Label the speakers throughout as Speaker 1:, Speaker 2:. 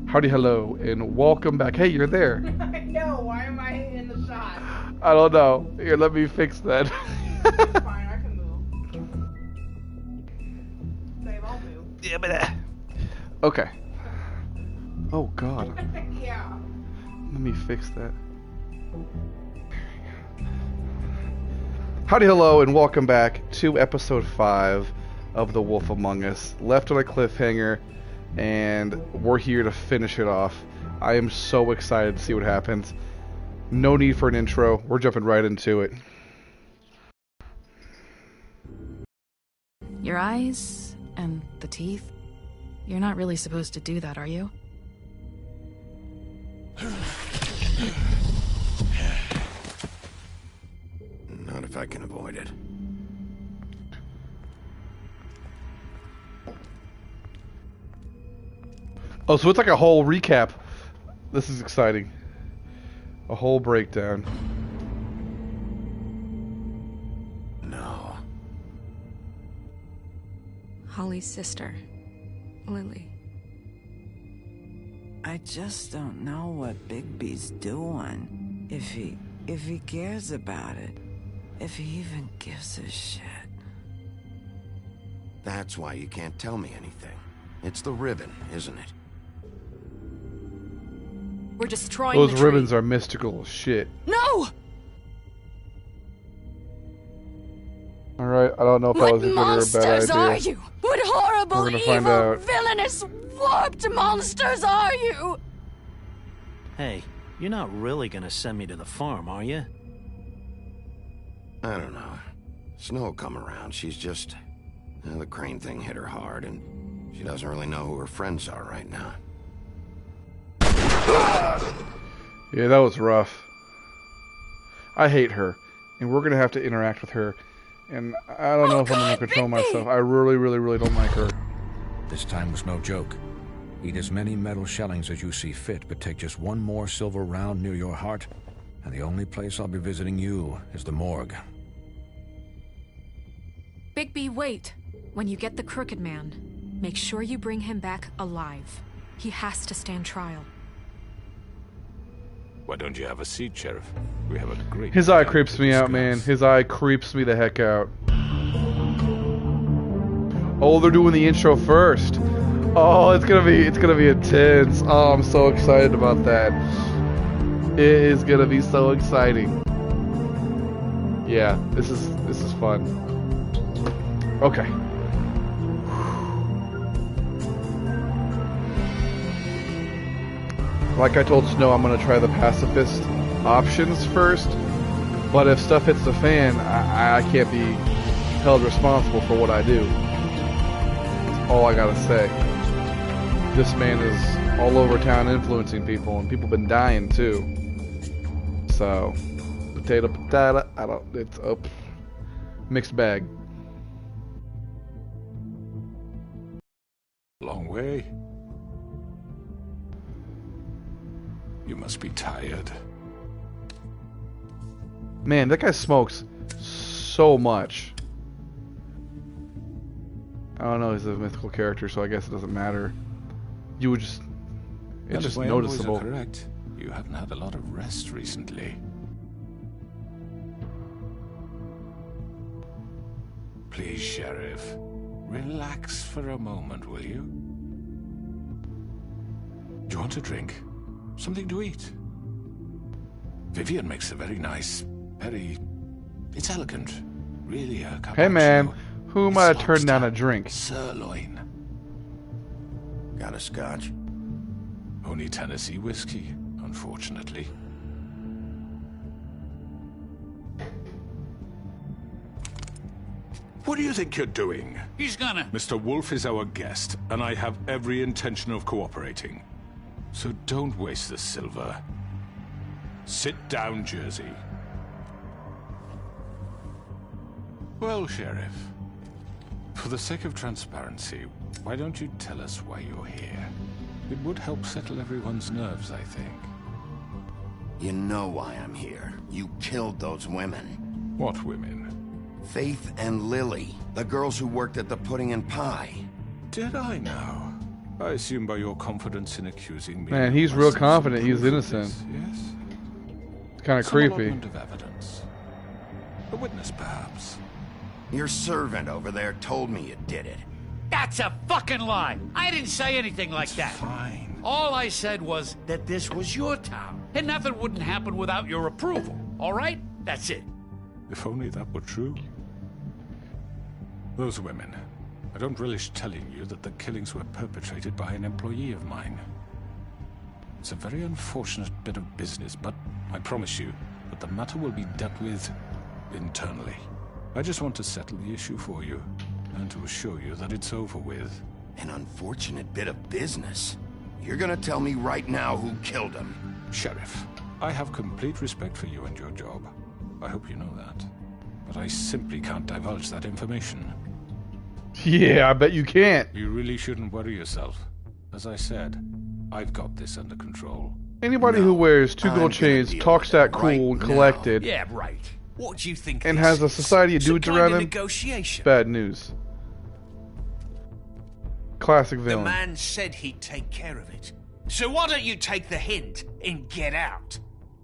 Speaker 1: Howdy, hello, and welcome back. Hey, you're there.
Speaker 2: I know. Why am I in the shot?
Speaker 1: I don't know. Here, let me fix that.
Speaker 2: It's fine. I can move. Babe, I'll move.
Speaker 1: Yeah, but okay. Oh God.
Speaker 2: Yeah.
Speaker 1: Let me fix that. Howdy, hello, and welcome back to episode 5 of The Wolf Among Us. Left on a cliffhanger, and we're here to finish it off. I am so excited to see what happens. No need for an intro. We're jumping right into it.
Speaker 3: Your eyes and the teeth. You're not really supposed to do that, are you?
Speaker 4: Not if I can avoid it.
Speaker 1: Oh, so it's like a whole recap. This is exciting. A whole breakdown.
Speaker 4: No.
Speaker 3: Holly's sister, Lily.
Speaker 5: I just don't know what Bigby's doing. If he cares about it. If he even gives a shit.
Speaker 4: That's why you can't tell me anything. It's the ribbon, isn't it?
Speaker 3: We're destroying
Speaker 1: Those
Speaker 3: the tree.
Speaker 1: ribbons are mystical as shit.
Speaker 3: No!
Speaker 1: Alright, I don't know if that
Speaker 3: What
Speaker 1: was a good or a
Speaker 3: monsters
Speaker 1: bad
Speaker 3: are
Speaker 1: idea.
Speaker 3: you? What horrible,
Speaker 1: We're gonna find
Speaker 3: evil,
Speaker 1: out.
Speaker 3: villainous, warped monsters are you?
Speaker 6: Hey, you're not really gonna send me to the farm, are you?
Speaker 4: I don't know. Snow will come around. She's just... the crane thing hit her hard, and she doesn't really know who her friends are right now.
Speaker 1: Yeah, that was rough. I hate her, and we're gonna have to interact with her. And I don't know if I'm gonna control myself. I really, really, really don't like her.
Speaker 7: This time was no joke. Eat as many metal shellings as you see fit, but take just one more silver round near your heart, and the only place I'll be visiting you is the morgue.
Speaker 3: Bigby, wait. When you get the Crooked Man, make sure you bring him back alive. He has to stand trial.
Speaker 8: Why don't you have a seat, Sheriff? We have a great...
Speaker 1: His eye
Speaker 8: plan
Speaker 1: creeps
Speaker 8: to
Speaker 1: me out,
Speaker 8: discuss.
Speaker 1: man. His eye creeps me the heck out. Oh, they're doing the intro first. Oh, it's gonna be intense. Oh, I'm so excited about that. It is gonna be so exciting. Yeah, this is fun. Okay. Like I told Snow, I'm gonna try the pacifist options first. But if stuff hits the fan, I can't be held responsible for what I do. That's all I gotta say. This man is all over town influencing people, and people been dying too. So, potato, I don't, it's a mixed bag.
Speaker 8: Long way. You must be tired.
Speaker 1: Man, that guy smokes so much. I don't know, he's a mythical character, so I guess it doesn't matter. You would just... It's
Speaker 8: And
Speaker 1: just
Speaker 8: if my boys
Speaker 1: noticeable.
Speaker 8: are correct, you haven't had a lot of rest recently. Please, Sheriff, relax for a moment, will you? Do you want a drink? Something to eat? Vivian makes a very nice, it's elegant. Really a cup
Speaker 1: Hey
Speaker 8: of
Speaker 1: man,
Speaker 8: joe.
Speaker 1: who might have
Speaker 8: It's
Speaker 1: turned down a
Speaker 8: lobster,
Speaker 1: drink?
Speaker 8: Sirloin.
Speaker 4: Got a scotch?
Speaker 8: Only Tennessee whiskey, unfortunately. What do you think you're doing?
Speaker 9: He's gonna...
Speaker 8: Mr. Wolf is our guest, and I have every intention of cooperating. So don't waste the silver. Sit down, Jersey. Well, Sheriff, for the sake of transparency, why don't you tell us why you're here? It would help settle everyone's nerves, I think.
Speaker 4: You know why I'm here. You killed those women.
Speaker 8: What women?
Speaker 4: Faith and Lily, the girls who worked at the Pudding and Pie.
Speaker 8: Did I now? I assume by your confidence in accusing me.
Speaker 1: Man, he's
Speaker 8: of
Speaker 1: real
Speaker 8: some
Speaker 1: confident
Speaker 8: proof
Speaker 1: he's
Speaker 8: of
Speaker 1: innocent.
Speaker 8: this, yes.
Speaker 1: It's kind of
Speaker 8: Some
Speaker 1: creepy.
Speaker 8: allotment of evidence. A witness, perhaps.
Speaker 4: Your servant over there told me you did it.
Speaker 9: That's a fucking lie. I didn't say anything like that.
Speaker 8: Fine.
Speaker 9: All I said was that this was your town, and nothing wouldn't happen without your approval. All right? That's it.
Speaker 8: If only that were true. Those women. I don't relish telling you that the killings were perpetrated by an employee of mine. It's a very unfortunate bit of business, but I promise you that the matter will be dealt with internally. I just want to settle the issue for you, and to assure you that it's over with.
Speaker 4: An unfortunate bit of business? You're gonna tell me right now who killed him?
Speaker 8: Sheriff, I have complete respect for you and your job. I hope you know that. But I simply can't divulge that information.
Speaker 1: Yeah, I bet you can't.
Speaker 8: You really shouldn't worry yourself. As I said, I've got this under control.
Speaker 1: Anybody who wears two gold chains, talks that cool and collected,
Speaker 9: Yeah, right.
Speaker 10: What do you think?
Speaker 1: and
Speaker 10: this
Speaker 1: has a
Speaker 10: is?
Speaker 1: society of
Speaker 10: Some
Speaker 1: dudes
Speaker 10: kind
Speaker 1: around
Speaker 10: of
Speaker 1: him,
Speaker 10: negotiation.
Speaker 1: bad news. Classic
Speaker 10: The
Speaker 1: villain.
Speaker 10: man said he'd take care of it. So why don't you take the hint and get out?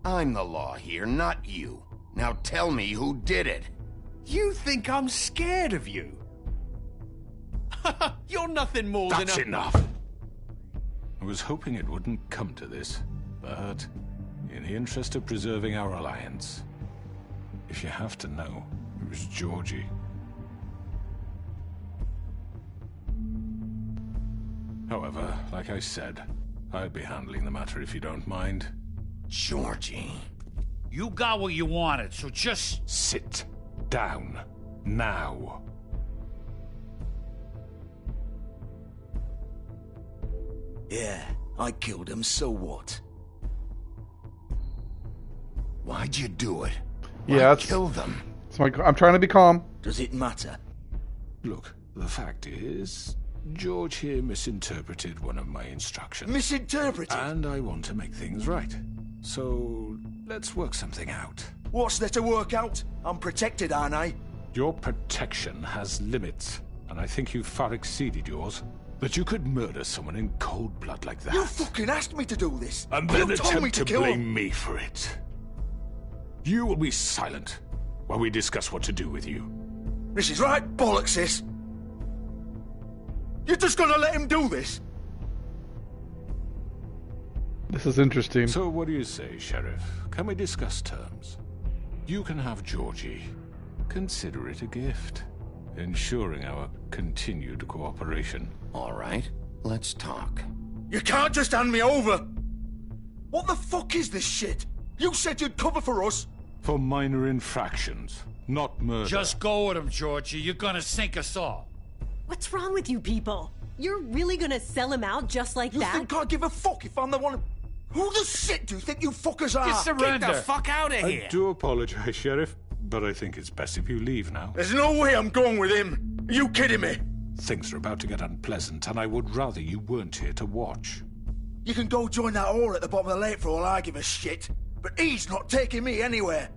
Speaker 4: I'm the law here, not you. Now tell me who did it.
Speaker 10: You think I'm scared of you? You're nothing more than
Speaker 8: That's
Speaker 10: a...
Speaker 8: enough! I was hoping it wouldn't come to this, but in the interest of preserving our alliance, if you have to know, it was Georgie. However, like I said, I'd be handling the matter if you don't mind.
Speaker 4: Georgie.
Speaker 9: You got what you wanted, so just...
Speaker 8: Sit down. Now.
Speaker 10: Yeah, I killed him, so what?
Speaker 4: Why'd you do it?
Speaker 1: Yeah,
Speaker 4: Why
Speaker 1: that's-
Speaker 4: kill them?
Speaker 1: I'm trying to be calm.
Speaker 10: Does it matter?
Speaker 8: Look, the fact is, George here misinterpreted one of my instructions.
Speaker 10: Misinterpreted?
Speaker 8: And I want to make things right. So, let's work something out.
Speaker 10: What's there to work out? I'm protected, aren't I?
Speaker 8: Your protection has limits, and I think you've far exceeded yours. That you could murder someone in cold blood like that.
Speaker 10: You fucking asked me to do this.
Speaker 8: And
Speaker 10: You
Speaker 8: then
Speaker 10: told me
Speaker 8: attempt to
Speaker 10: kill
Speaker 8: blame
Speaker 10: him.
Speaker 8: me for it. You will be silent while we discuss what to do with you.
Speaker 10: This is right bollocks, this. You're just gonna let him do this?
Speaker 1: This is interesting.
Speaker 8: So what do you say, Sheriff? Can we discuss terms? You can have Georgie. Consider it a gift, ensuring our continued cooperation.
Speaker 4: All right, let's talk.
Speaker 10: You can't just hand me over. What the fuck is this shit? You said you'd cover for us.
Speaker 8: For minor infractions, not murder.
Speaker 9: Just go with him, Georgie. You're gonna sink us all.
Speaker 11: What's wrong with you people? You're really gonna sell him out just like
Speaker 10: You
Speaker 11: that?
Speaker 10: think I give a fuck if I'm the one? Who the shit do you think you fuckers are?
Speaker 9: You surrender.
Speaker 10: Get the fuck out of
Speaker 8: I
Speaker 10: here.
Speaker 8: do apologize, Sheriff, but I think it's best if you leave now.
Speaker 10: There's no way I'm going with him. Are you kidding me?
Speaker 8: Things are about to get unpleasant, and I would rather you weren't here to watch.
Speaker 10: You can go join that whore at the bottom of the lake for all I give a shit. But he's not taking me anywhere.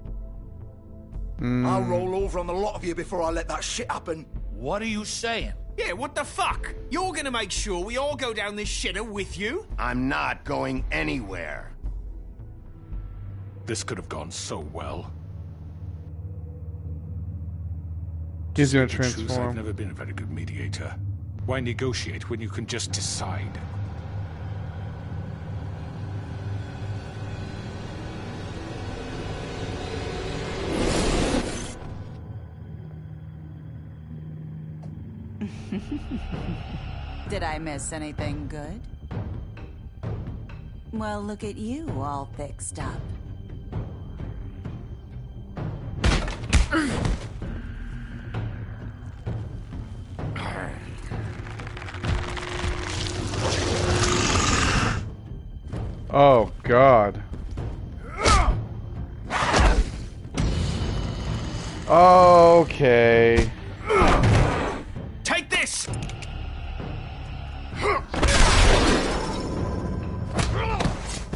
Speaker 10: I'll roll over on the lot of you before I let that shit happen.
Speaker 9: What are you saying?
Speaker 12: Yeah, what the fuck? You're gonna make sure we all go down this shitter with you?
Speaker 4: I'm not going anywhere.
Speaker 8: This could have gone so well.
Speaker 1: He's gonna
Speaker 8: To say the truth, I've
Speaker 1: transform.
Speaker 8: never been a very good mediator. Why negotiate when you can just decide?
Speaker 13: Did I miss anything good? Well, look at you, all fixed up.
Speaker 1: Oh, God. Okay.
Speaker 12: Take this!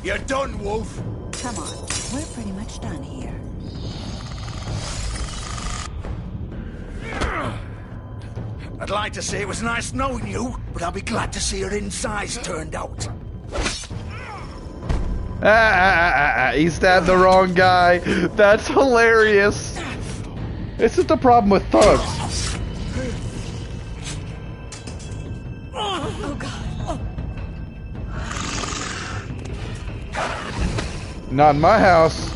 Speaker 10: You're done, Wolf.
Speaker 13: Come on, we're pretty much done here.
Speaker 10: I'd like to say it was nice knowing you, but I'll be glad to see your insides turned out.
Speaker 1: He stabbed the wrong guy. That's hilarious. This is the problem with thugs.
Speaker 11: Oh, God.
Speaker 1: Not in my house.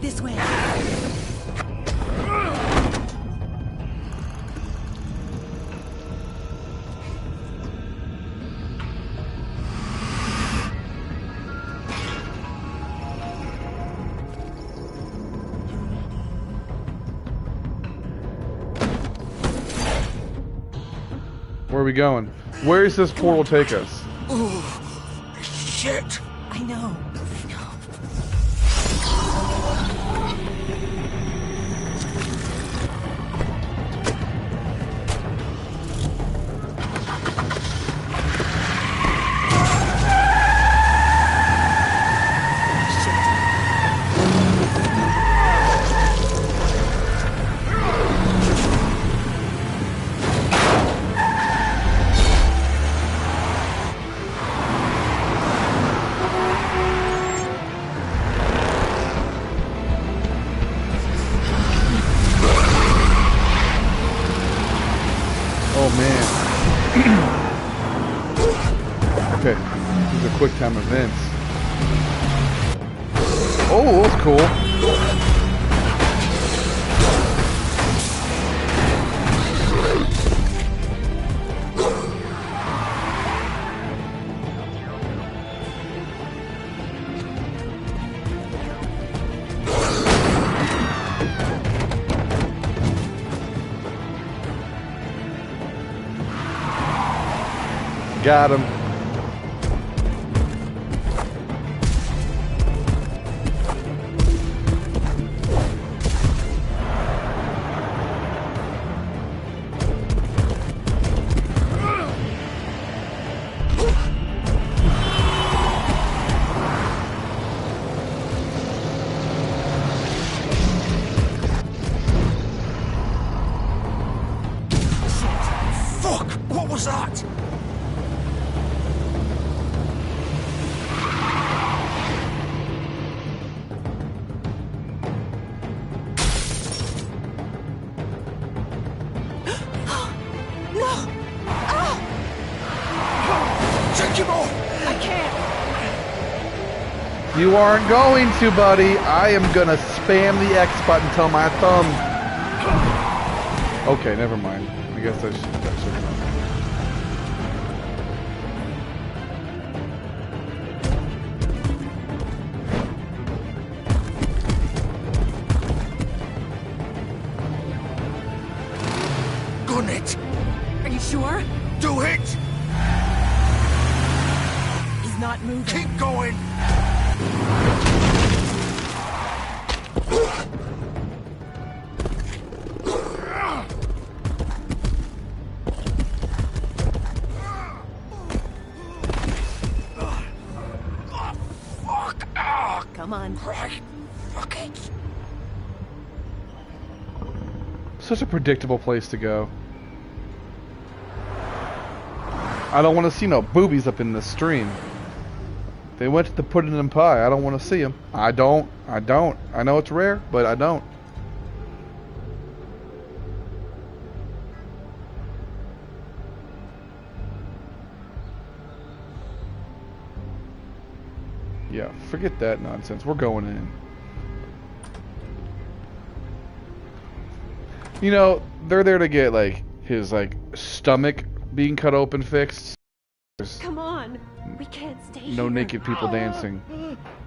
Speaker 11: This way.
Speaker 1: Where are we going? Where does this portal take us?
Speaker 10: Ooh, shit.
Speaker 11: I know.
Speaker 1: Okay, these are quick time events. Oh, that's cool. Got him.
Speaker 10: Fuck! What was that?
Speaker 1: You aren't going to, buddy. I am gonna spam the X button till my thumb. Okay, never mind. I guess I should
Speaker 10: Gun it.
Speaker 11: Are you sure?
Speaker 10: Do it.
Speaker 11: He's not moving.
Speaker 10: Keep going.
Speaker 11: Come on.
Speaker 10: Fuck it.
Speaker 1: Such a predictable place to go. I don't want to see no boobies up in the stream. They went to the pudding and pie. I don't want to see them. I don't. I know it's rare, but I don't. Yeah, forget that nonsense. We're going in. You know, they're there to get, like, his, like, stomach being cut open fixed. There's
Speaker 11: Come on. We can't stay here.
Speaker 1: no naked people dancing.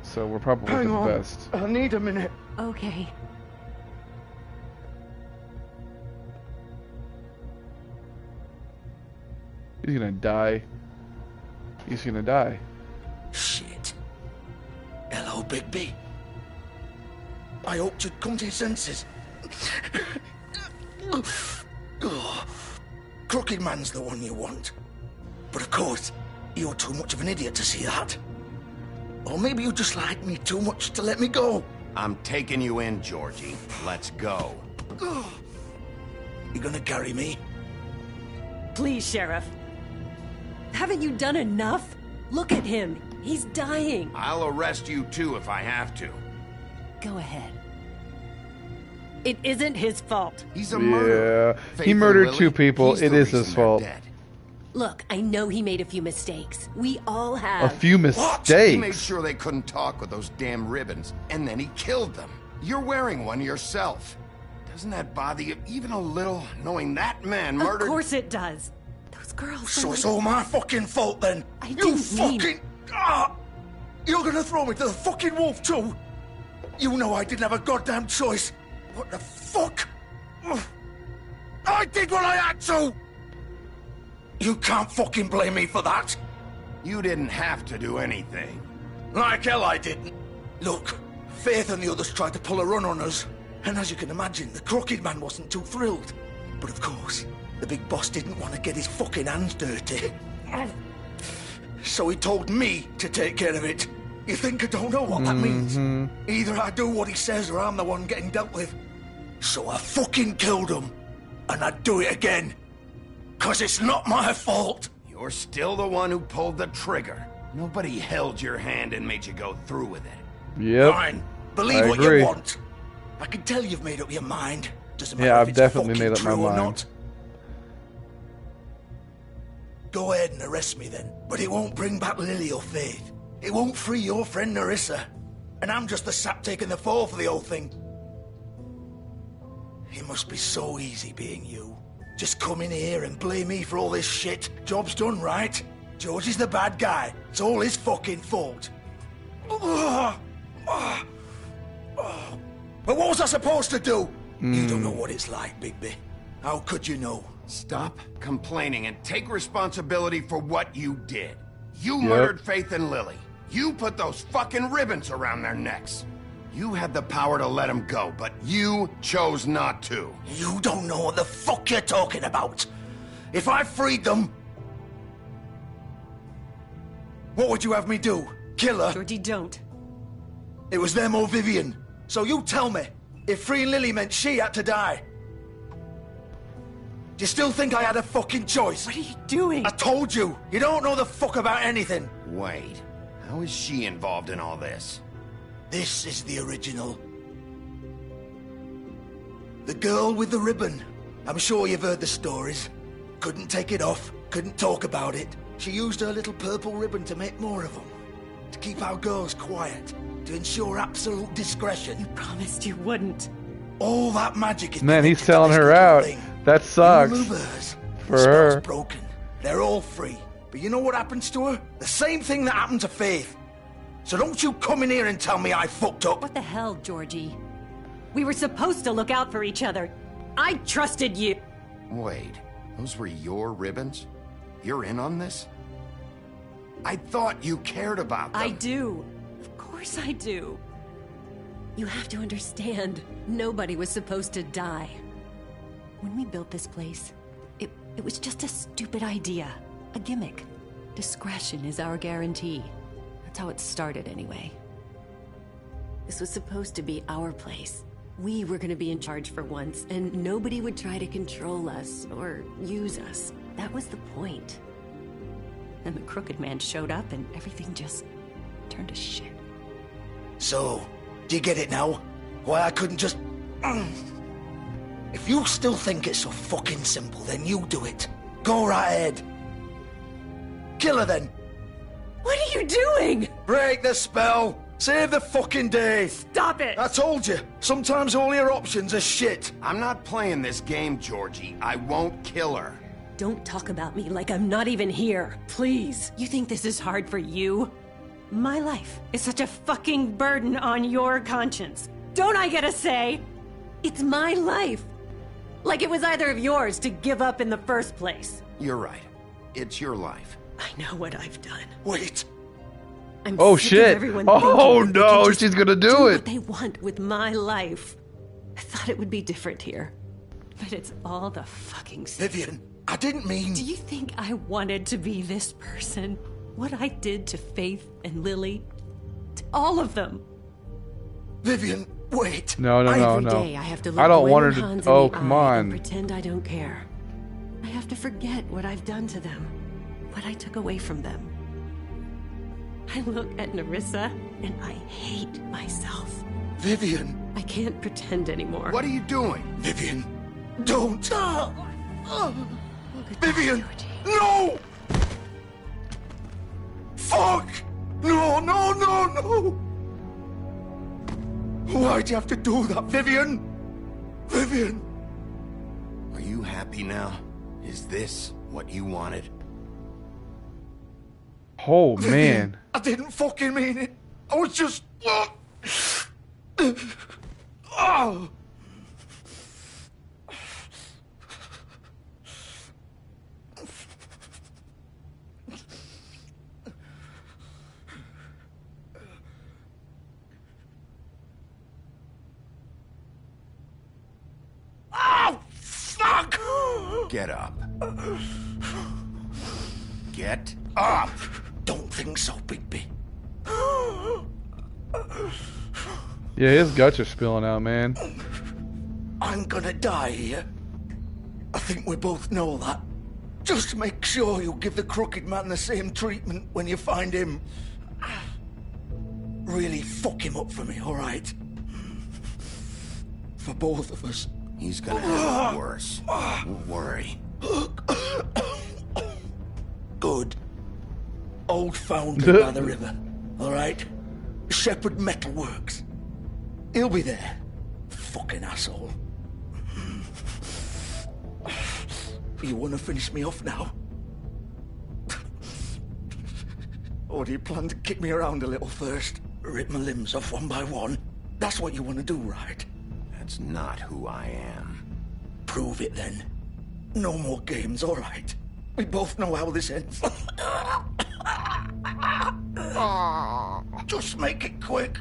Speaker 1: So we're probably
Speaker 10: Hang
Speaker 1: the
Speaker 10: on.
Speaker 1: best.
Speaker 10: I need a minute.
Speaker 11: Okay.
Speaker 1: He's gonna die. He's gonna die.
Speaker 10: Shit. Hello, Bigby. I hoped you'd come to your senses. Crooked Man's the one you want. But of course, you're too much of an idiot to see that. Or maybe you just like me too much to let me go.
Speaker 4: I'm taking you in, Georgie. Let's go.
Speaker 10: You gonna carry me?
Speaker 11: Please, Sheriff. Haven't you done enough? Look at him. He's dying.
Speaker 4: I'll arrest you too if I have to.
Speaker 11: Go ahead. It isn't his fault.
Speaker 4: He's a murderer.
Speaker 1: Yeah, he murdered 2 people. It is his fault.
Speaker 11: Look, I know he made a few mistakes. We all have.
Speaker 1: A few mistakes.
Speaker 4: He made sure they couldn't talk with those damn ribbons, and then he killed them. You're wearing one yourself. Doesn't that bother you even a little, knowing that man murdered...
Speaker 11: Of course it does. Those girls...
Speaker 10: So it's all my fucking fault then?
Speaker 11: I
Speaker 10: You
Speaker 11: didn't
Speaker 10: fucking...
Speaker 11: mean...
Speaker 10: You're gonna throw me to the fucking wolf too? You know I didn't have a goddamn choice. What the fuck? I did what I had to! You can't fucking blame me for that.
Speaker 4: You didn't have to do anything.
Speaker 10: Like hell I didn't. Look, Faith and the others tried to pull a run on us. And as you can imagine, the Crooked Man wasn't too thrilled. But of course, the big boss didn't want to get his fucking hands dirty. So he told me to take care of it. You think I don't know what that means? Either I do what he says or I'm the one getting dealt with. So I fucking killed him. And I'd do it again. 'Cause it's not my fault.
Speaker 4: You're still the one who pulled the trigger. Nobody held your hand and made you go through with it.
Speaker 1: Yep.
Speaker 10: Fine. Believe
Speaker 1: I
Speaker 10: what
Speaker 1: agree.
Speaker 10: you want. I can tell you've made up your mind. Doesn't matter
Speaker 1: Yeah,
Speaker 10: if
Speaker 1: I've
Speaker 10: it's
Speaker 1: definitely
Speaker 10: fucking
Speaker 1: made up my
Speaker 10: true or
Speaker 1: mind.
Speaker 10: not. Go ahead and arrest me then. But it won't bring back Lily or Faith. It won't free your friend Narissa. And I'm just the sap taking the fall for the whole thing. It must be so easy being you. Just come in here and blame me for all this shit. Job's done, right? George is the bad guy. It's all his fucking fault. But what was I supposed to do? You don't know what it's like, Bigby. How could you know?
Speaker 4: Stop complaining and take responsibility for what you did. You murdered Faith and Lily. You put those fucking ribbons around their necks. You had the power to let them go, but you chose not to.
Speaker 10: You don't know what the fuck you're talking about. If I freed them... What would you have me do? Kill her?
Speaker 11: Georgie, don't.
Speaker 10: It was them or Vivian. So you tell me, if freeing Lily meant she had to die. Do you still think I had a fucking choice?
Speaker 11: What are you doing?
Speaker 10: I told you, you don't know the fuck about anything.
Speaker 4: Wait, how is she involved in all this?
Speaker 10: This is the original. The girl with the ribbon. I'm sure you've heard the stories. Couldn't take it off, couldn't talk about it. She used her little purple ribbon to make more of them. To keep our girls quiet. To ensure absolute discretion.
Speaker 11: You promised you wouldn't.
Speaker 10: All that magic is...
Speaker 1: Man, he's selling her out. That sucks. For her.
Speaker 10: Broken. They're all free. But you know what happens to her? The same thing that happened to Faith. So don't you come in here and tell me I fucked up.
Speaker 11: What the hell, Georgie? We were supposed to look out for each other. I trusted you.
Speaker 4: Wait, those were your ribbons? You're in on this? I thought you cared about them.
Speaker 11: I do. Of course I do. You have to understand, nobody was supposed to die. When we built this place, it was just a stupid idea. A gimmick. Discretion is our guarantee. That's how it started anyway. This was supposed to be our place. We were gonna be in charge for once, and nobody would try to control us or use us. That was the point. And the Crooked Man showed up and everything just turned to shit.
Speaker 10: So, do you get it now? Why I couldn't just... If you still think it's so fucking simple, then you do it. Go right ahead. Kill her then.
Speaker 11: What are you doing?
Speaker 10: Break the spell. Save the fucking day.
Speaker 11: Stop it.
Speaker 10: I told you. Sometimes all your options are shit.
Speaker 4: I'm not playing this game, Georgie. I won't kill her.
Speaker 11: Don't talk about me like I'm not even here. Please. You think this is hard for you? My life is such a fucking burden on your conscience. Don't I get a say? It's my life. Like it was either of yours to give up in the first place.
Speaker 4: You're right. It's your life.
Speaker 11: I know what I've done.
Speaker 10: Wait.
Speaker 11: I'm
Speaker 1: Oh
Speaker 11: sick of
Speaker 1: shit.
Speaker 11: everyone
Speaker 1: Oh
Speaker 11: thinking that they
Speaker 1: no,
Speaker 11: can just
Speaker 1: she's gonna do
Speaker 11: what
Speaker 1: it.
Speaker 11: they want with my life. I thought it would be different here. But it's all the fucking same.
Speaker 10: Vivian, I didn't mean...
Speaker 11: Do you think I wanted to be this person? What I did to Faith and Lily? To all of them.
Speaker 10: Vivian, Wait.
Speaker 1: No.
Speaker 11: Every day I have to look
Speaker 1: I don't
Speaker 11: Gwen
Speaker 1: want her
Speaker 11: and
Speaker 1: to.
Speaker 11: Hans in
Speaker 1: Oh,
Speaker 11: the
Speaker 1: come
Speaker 11: eye and
Speaker 1: on.
Speaker 11: pretend I don't care. I have to forget what I've done to them, what I took away from them. I look at Nerissa and I hate myself.
Speaker 10: Vivian.
Speaker 11: I can't pretend anymore.
Speaker 4: What are you doing?
Speaker 10: Vivian, don't. Vivian, no! Fuck! No. Why'd you have to do that, Vivian? Vivian!
Speaker 4: Are you happy now? Is this what you wanted?
Speaker 1: Oh,
Speaker 10: Vivian,
Speaker 1: man.
Speaker 10: I didn't fucking mean it. I was just... Oh. Oh, fuck!
Speaker 4: Get up. Get up!
Speaker 10: Don't think so, Bigby.
Speaker 1: Yeah, his guts are spilling out, man.
Speaker 10: I'm gonna die here. I think we both know that. Just make sure you give the crooked man the same treatment when you find him. Really fuck him up for me, alright? For both of us.
Speaker 4: He's gonna have it worse. Don't worry.
Speaker 10: Good. Old Foundry by the river, alright? Shepherd Metalworks. He'll be there. Fucking asshole. You want to finish me off now? Or do you plan to kick me around a little first? Rip my limbs off one by one? That's what you want to do, right?
Speaker 4: That's not who I am.
Speaker 10: Prove it then. No more games, all right? We both know how this ends. Just make it quick.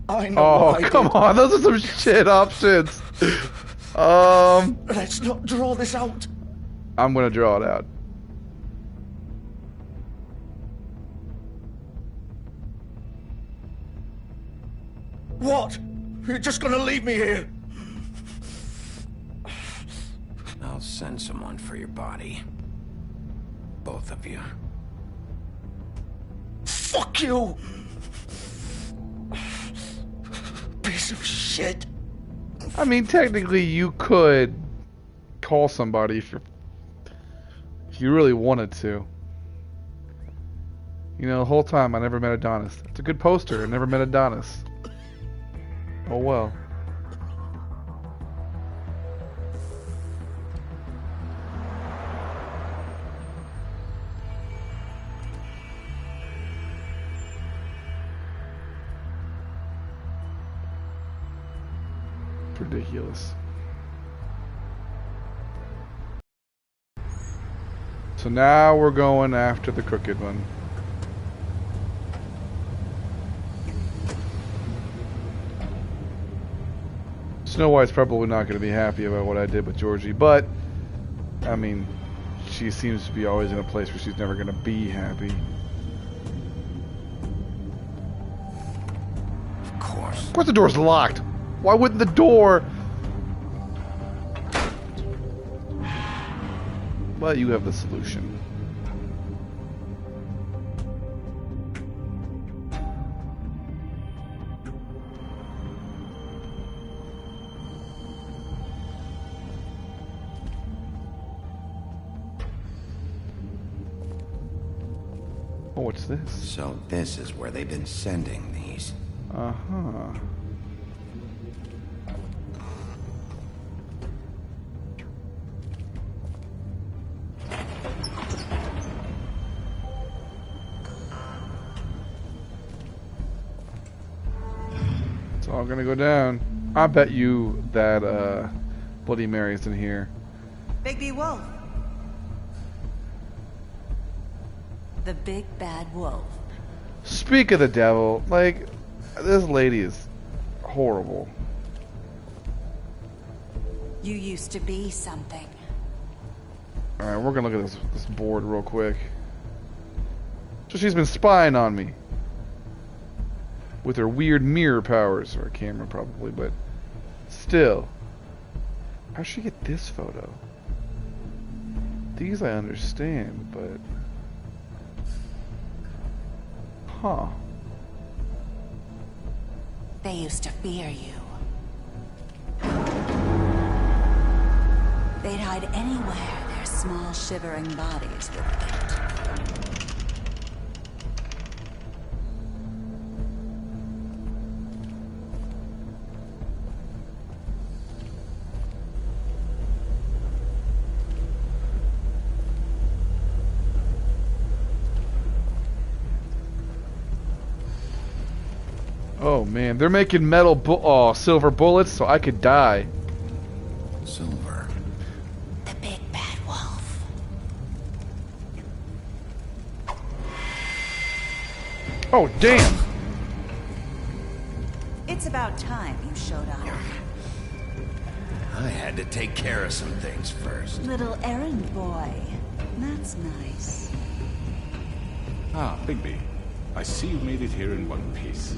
Speaker 10: I know.
Speaker 1: Oh, come on. Those are some shit options.
Speaker 10: Let's not draw this out.
Speaker 1: I'm gonna draw it out.
Speaker 10: What? You're just gonna leave me here?
Speaker 4: I'll send someone for your body. Both of you.
Speaker 10: Fuck you! Piece of shit.
Speaker 1: I mean, technically, you could call somebody if you really wanted to. You know, the whole time I never met Adonis. It's a good poster. I never met Adonis. Oh well. Ridiculous. So now we're going after the crooked one. Snow White's probably not going to be happy about what I did with Georgie, but I mean, she seems to be always in a place where she's never going to be happy.
Speaker 4: Of course.
Speaker 1: The door's locked. Why wouldn't the door? Well, you have the solution. Oh, what's this?
Speaker 4: So this is where they've been sending these.
Speaker 1: Uh-huh. It's all gonna go down. I bet you that Bloody Mary's in here.
Speaker 13: Bigby Wolf. The big bad wolf.
Speaker 1: Speak of the devil, like, this lady is horrible.
Speaker 13: You used to be something.
Speaker 1: Alright, we're gonna look at this board real quick. So she's been spying on me. with her weird mirror powers, or a camera probably, but still. How'd she get this photo? These I understand, but... Huh.
Speaker 13: They used to fear you. They'd hide anywhere their small, shivering bodies would fit.
Speaker 1: Oh man, they're making silver bullets so I could die.
Speaker 4: Silver.
Speaker 13: The big bad wolf.
Speaker 1: Oh damn!
Speaker 13: It's about time you showed up.
Speaker 4: I had to take care of some things first.
Speaker 13: Little errand boy. That's nice.
Speaker 8: Ah, Bigby. I see you made it here in one piece.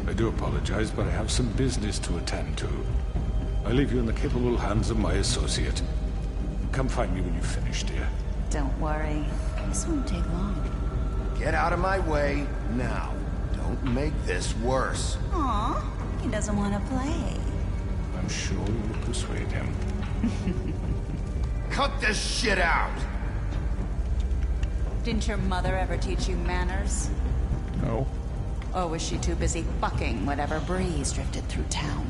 Speaker 8: I do apologize, but I have some business to attend to. I leave you in the capable hands of my associate. Come find me when you've finished, dear.
Speaker 13: Don't worry. This won't take long.
Speaker 4: Get out of my way now. Don't make this worse.
Speaker 13: Aw, he doesn't want to play.
Speaker 8: I'm sure you'll persuade him.
Speaker 4: Cut this shit out!
Speaker 13: Didn't your mother ever teach you manners?
Speaker 1: No.
Speaker 13: Or was she too busy fucking whatever breeze drifted through town?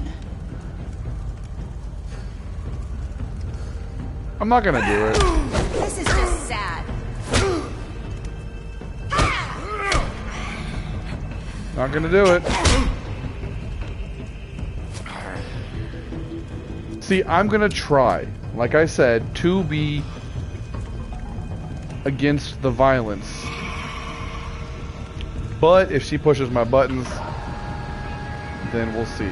Speaker 1: I'm not gonna do it.
Speaker 13: This is just sad.
Speaker 1: Not gonna do it. See, I'm gonna try, like I said, to be against the violence. But if she pushes my buttons, then we'll see.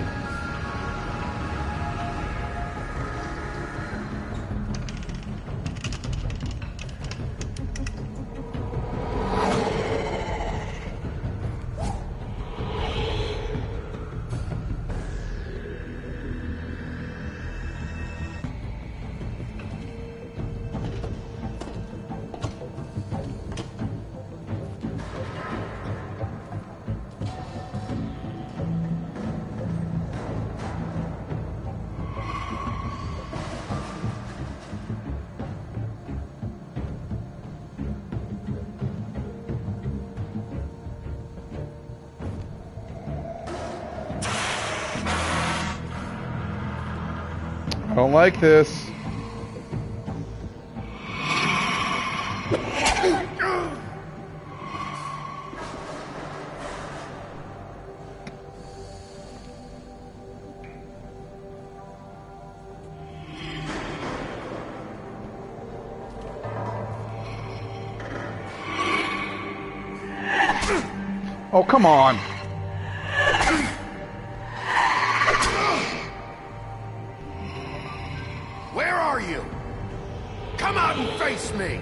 Speaker 1: I don't like this. Oh, come on.
Speaker 4: Where are you? Come out and face me!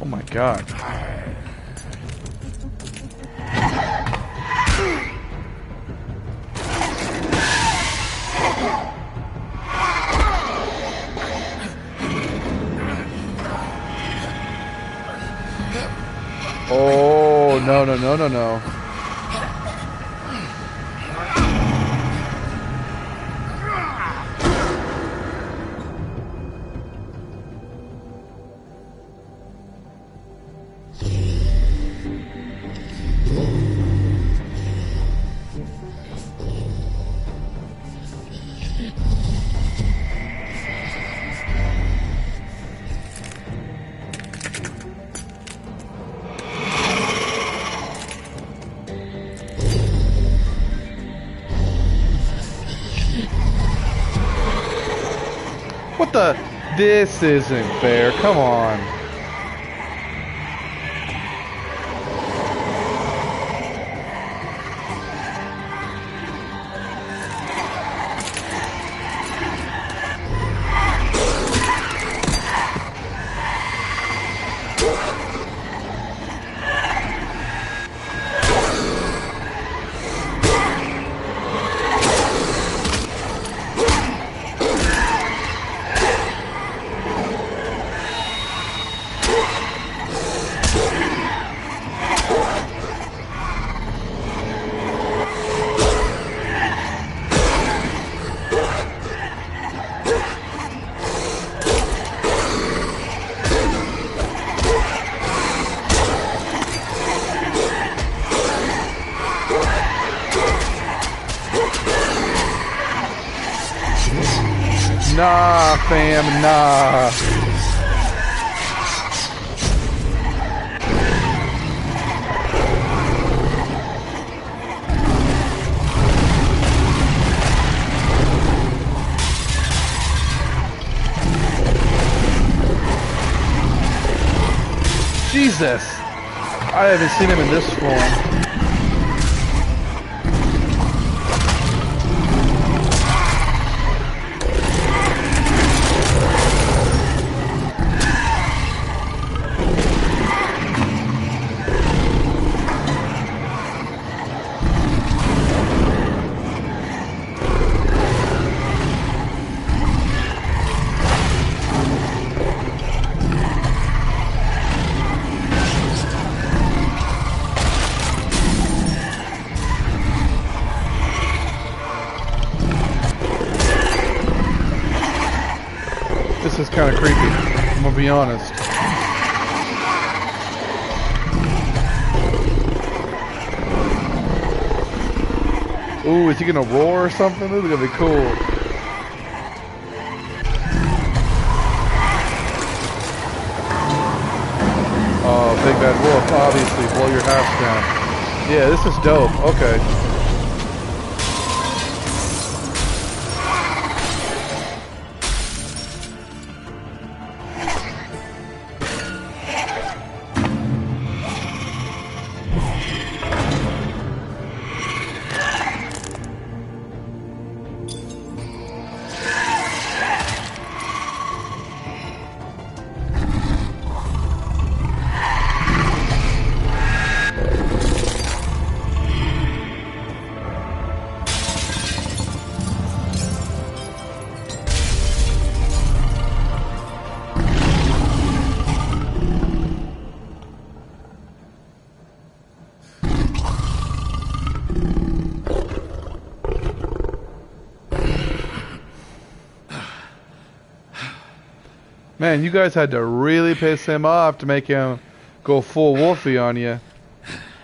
Speaker 1: Oh my God. Oh, no, no, no, no, no. What the? This isn't fair. Come on. Nah, fam, nah. Jesus! I haven't seen him in this form. This is kind of creepy, I'm gonna be honest. Ooh, is he gonna roar or something? This is gonna be cool. Oh, Big Bad Wolf, obviously, blow your house down. Yeah, this is dope, okay. Man, you guys had to really piss him off to make him go full wolfy on you.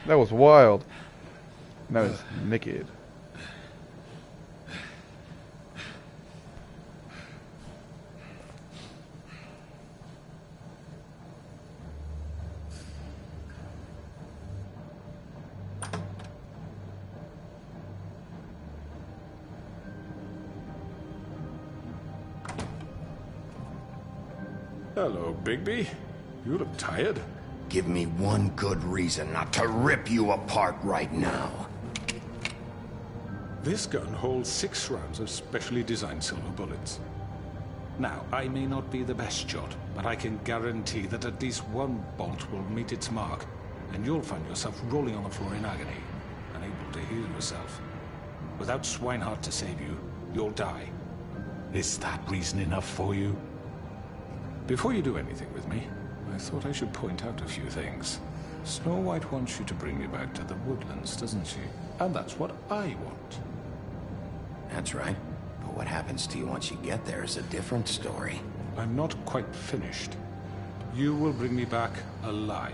Speaker 1: That was wild. Now he's naked.
Speaker 8: Hello, Bigby. You look tired.
Speaker 4: Give me one good reason not to rip you apart right now.
Speaker 8: This gun holds 6 rounds of specially designed silver bullets. Now, I may not be the best shot, but I can guarantee that at least one bolt will meet its mark, and you'll find yourself rolling on the floor in agony, unable to heal yourself. Without Swinehart to save you, you'll die. Is that reason enough for you? Before you do anything with me, I thought I should point out a few things. Snow White wants you to bring me back to the woodlands, doesn't she? And that's what I want.
Speaker 4: That's right. But what happens to you once you get there is a different story.
Speaker 8: I'm not quite finished. You will bring me back alive.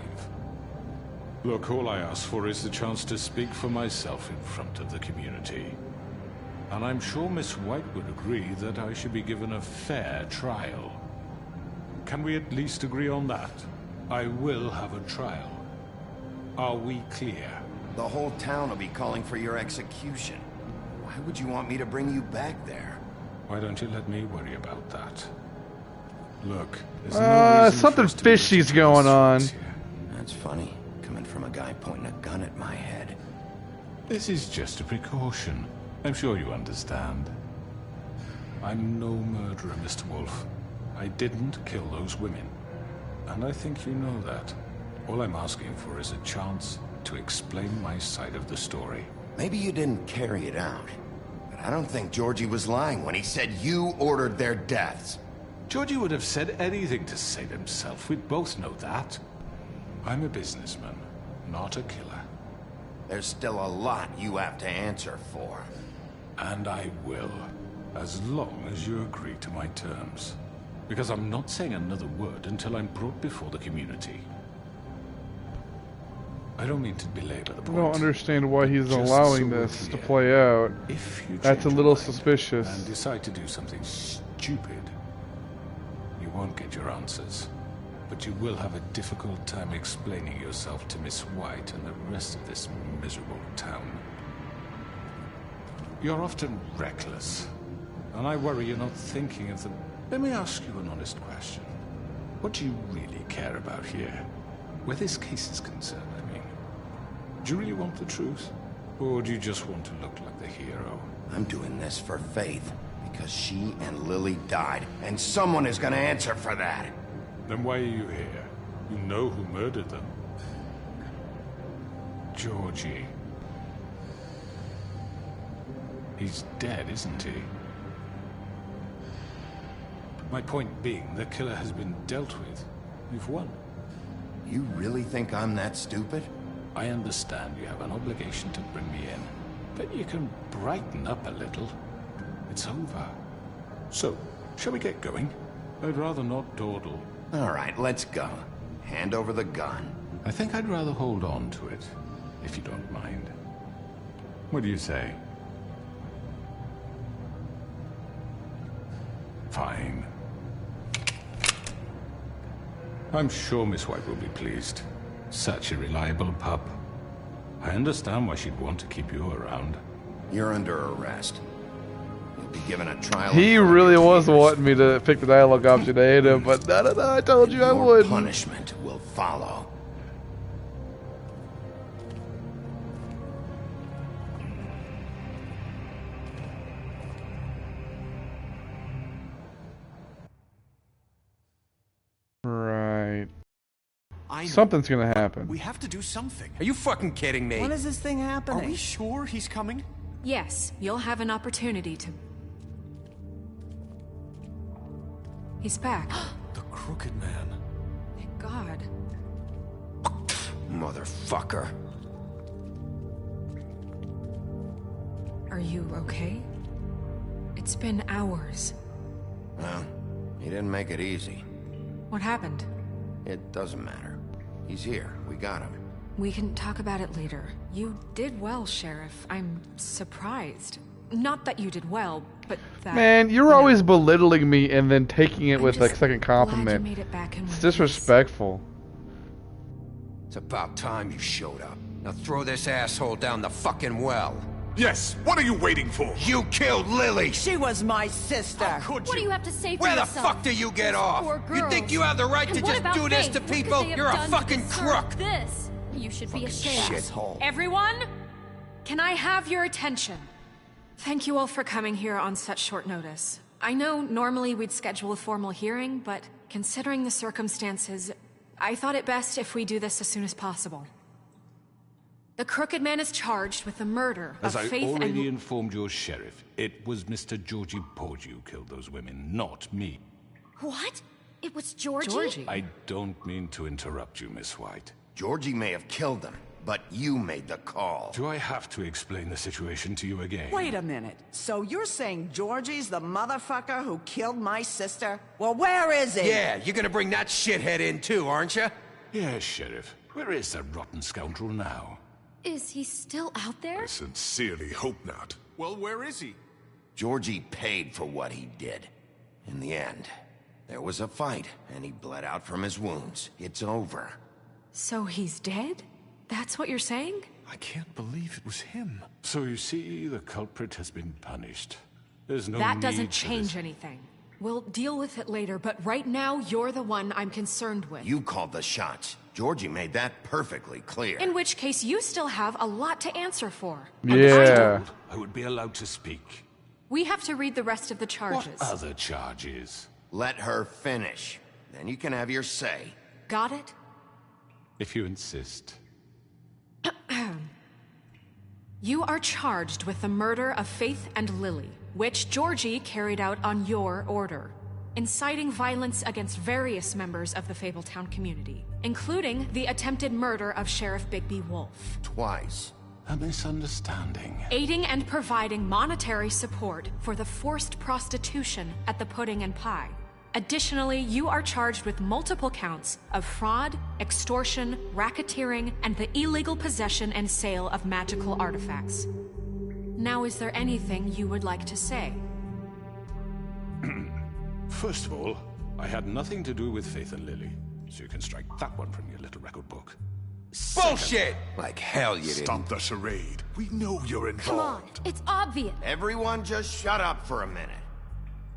Speaker 8: Look, all I ask for is the chance to speak for myself in front of the community. And I'm sure Miss White would agree that I should be given a fair trial. Can we at least agree on that? I will have a trial. Are we clear?
Speaker 4: The whole town will be calling for your execution. Why would you want me to bring you back there?
Speaker 8: Why don't you let me worry about that? Look, there's no reason
Speaker 1: something
Speaker 8: for us to be
Speaker 1: fishy's going on.
Speaker 8: here.
Speaker 4: That's funny, coming from a guy pointing a gun at my head.
Speaker 8: This is just a precaution. I'm sure you understand. I'm no murderer, Mr. Wolf. I didn't kill those women. And I think you know that. All I'm asking for is a chance to explain my side of the story.
Speaker 4: Maybe you didn't carry it out, but I don't think Georgie was lying when he said you ordered their deaths.
Speaker 8: Georgie would have said anything to save himself. We both know that. I'm a businessman, not a killer.
Speaker 4: There's still a lot you have to answer for.
Speaker 8: And I will, as long as you agree to my terms. Because I'm not saying another word until I'm brought before the community. I don't mean to belabor the point.
Speaker 1: I don't understand why he's
Speaker 8: Just
Speaker 1: allowing
Speaker 8: so we're
Speaker 1: this to
Speaker 8: clear,
Speaker 1: play out.
Speaker 8: If you
Speaker 1: That's a
Speaker 8: change
Speaker 1: little
Speaker 8: your mind
Speaker 1: suspicious.
Speaker 8: and decide to do something stupid, you won't get your answers. But you will have a difficult time explaining yourself to Miss White and the rest of this miserable town. You're often reckless, and I worry you're not thinking of the... Let me ask you an honest question. What do you really care about here? Where this case is concerned, I mean. Do you really want the truth? Or do you just want to look like the hero?
Speaker 4: I'm doing this for Faith, because she and Lily died, and someone is gonna answer for that.
Speaker 8: Then why are you here? You know who murdered them. Georgie. He's dead, isn't he? My point being, the killer has been dealt with. You've won.
Speaker 4: You really think I'm that stupid?
Speaker 8: I understand you have an obligation to bring me in, but you can brighten up a little. It's over. So, shall we get going? I'd rather not dawdle.
Speaker 4: All right, let's go. Hand over the gun.
Speaker 8: I think I'd rather hold on to it, if you don't mind. What do you say? Fine. I'm sure Miss White will be pleased. Such a reliable pup. I understand why she'd want to keep you around.
Speaker 4: You're under arrest. You'll be given a trial.
Speaker 1: He really was wanting me to pick the dialogue option to hate him, but no, I told you I would.
Speaker 4: Punishment will follow.
Speaker 1: Right.
Speaker 12: I know.
Speaker 1: Something's gonna happen.
Speaker 12: We have to do something.
Speaker 14: Are you fucking kidding me?
Speaker 5: When is this thing happening?
Speaker 12: Are we sure he's coming?
Speaker 3: Yes, you'll have an opportunity to... He's back.
Speaker 12: The Crooked Man.
Speaker 3: Thank God.
Speaker 14: Motherfucker.
Speaker 3: Are you okay? It's been hours.
Speaker 4: Well, he didn't make it easy.
Speaker 3: What happened?
Speaker 4: It doesn't matter. He's here. We got him.
Speaker 3: We can talk about it later. You did well, Sheriff. I'm surprised. Not that you did well, but that...
Speaker 1: Man, you're always belittling me and then taking it with a second
Speaker 3: glad you
Speaker 1: compliment.
Speaker 3: made it back in
Speaker 1: It's
Speaker 3: one
Speaker 1: disrespectful.
Speaker 14: It's about time you showed up. Now throw this asshole down the fucking well.
Speaker 15: Yes, what are you waiting for?
Speaker 14: You killed Lily!
Speaker 5: She was my sister.
Speaker 2: What do you have to say for
Speaker 14: Where the
Speaker 2: yourself?
Speaker 14: fuck do you get off?
Speaker 2: Poor
Speaker 14: You think
Speaker 2: girls.
Speaker 14: you have the right
Speaker 2: And
Speaker 14: to
Speaker 2: what
Speaker 14: just
Speaker 2: about
Speaker 14: do this
Speaker 2: Faith?
Speaker 14: to
Speaker 2: What could
Speaker 14: people?
Speaker 2: they have
Speaker 14: You're a
Speaker 2: done to
Speaker 14: fucking
Speaker 2: deserve
Speaker 14: crook!
Speaker 2: This. You should be ashamed.
Speaker 14: Shithole.
Speaker 3: Everyone, can I have your attention? Thank you all for coming here on such short notice. I know normally we'd schedule a formal hearing, but considering the circumstances, I thought it best if we do this as soon as possible. The Crooked Man is charged with the murder
Speaker 8: As
Speaker 3: of
Speaker 8: I
Speaker 3: Faith
Speaker 8: already
Speaker 3: and...
Speaker 8: informed your sheriff, it was Mr. Georgie Porgy who killed those women, not me.
Speaker 2: What? It was Georgie?
Speaker 8: I don't mean to interrupt you, Miss White.
Speaker 4: Georgie may have killed them, but you made the call.
Speaker 8: Do I have to explain the situation to you again?
Speaker 5: Wait a minute. So you're saying Georgie's the motherfucker who killed my sister? Well, where is he?
Speaker 14: Yeah, you're gonna bring that shithead in too, aren't you?
Speaker 8: Yes, Sheriff. Where is that rotten scoundrel now?
Speaker 2: Is he still out there?
Speaker 15: I sincerely hope not.
Speaker 12: Well, where is he?
Speaker 4: Georgie paid for what he did. In the end, there was a fight, and he bled out from his wounds. It's over.
Speaker 3: So he's dead? That's what you're saying?
Speaker 8: I can't believe it was him. So you see, the culprit has been punished. There's no
Speaker 3: That
Speaker 8: need
Speaker 3: doesn't
Speaker 8: for
Speaker 3: change
Speaker 8: this.
Speaker 3: anything. We'll deal with it later, but right now, you're the one I'm concerned with.
Speaker 4: You called the shots. Georgie made that perfectly clear.
Speaker 3: In which case, you still have a lot to answer for.
Speaker 1: Yeah.
Speaker 8: I would be allowed to speak.
Speaker 3: We have to read the rest of the charges.
Speaker 8: What other charges?
Speaker 4: Let her finish. Then you can have your say.
Speaker 3: Got it?
Speaker 8: If you insist.
Speaker 3: You are charged with the murder of Faith and Lily, which Georgie carried out on your order, inciting violence against various members of the Fabletown community, including the attempted murder of Sheriff Bigby Wolf.
Speaker 4: Twice.
Speaker 8: A misunderstanding.
Speaker 3: Aiding and providing monetary support for the forced prostitution at the Pudding and Pie. Additionally, you are charged with multiple counts of fraud, extortion, racketeering, and the illegal possession and sale of magical artifacts. Now, is there anything you would like to say?
Speaker 8: First of all, I had nothing to do with Faith and Lily, so you can strike that one from your little record book.
Speaker 14: Bullshit! Like hell you didn't.
Speaker 15: Stop the charade. We know you're involved.
Speaker 2: Come on, it's obvious.
Speaker 4: Everyone just shut up for a minute.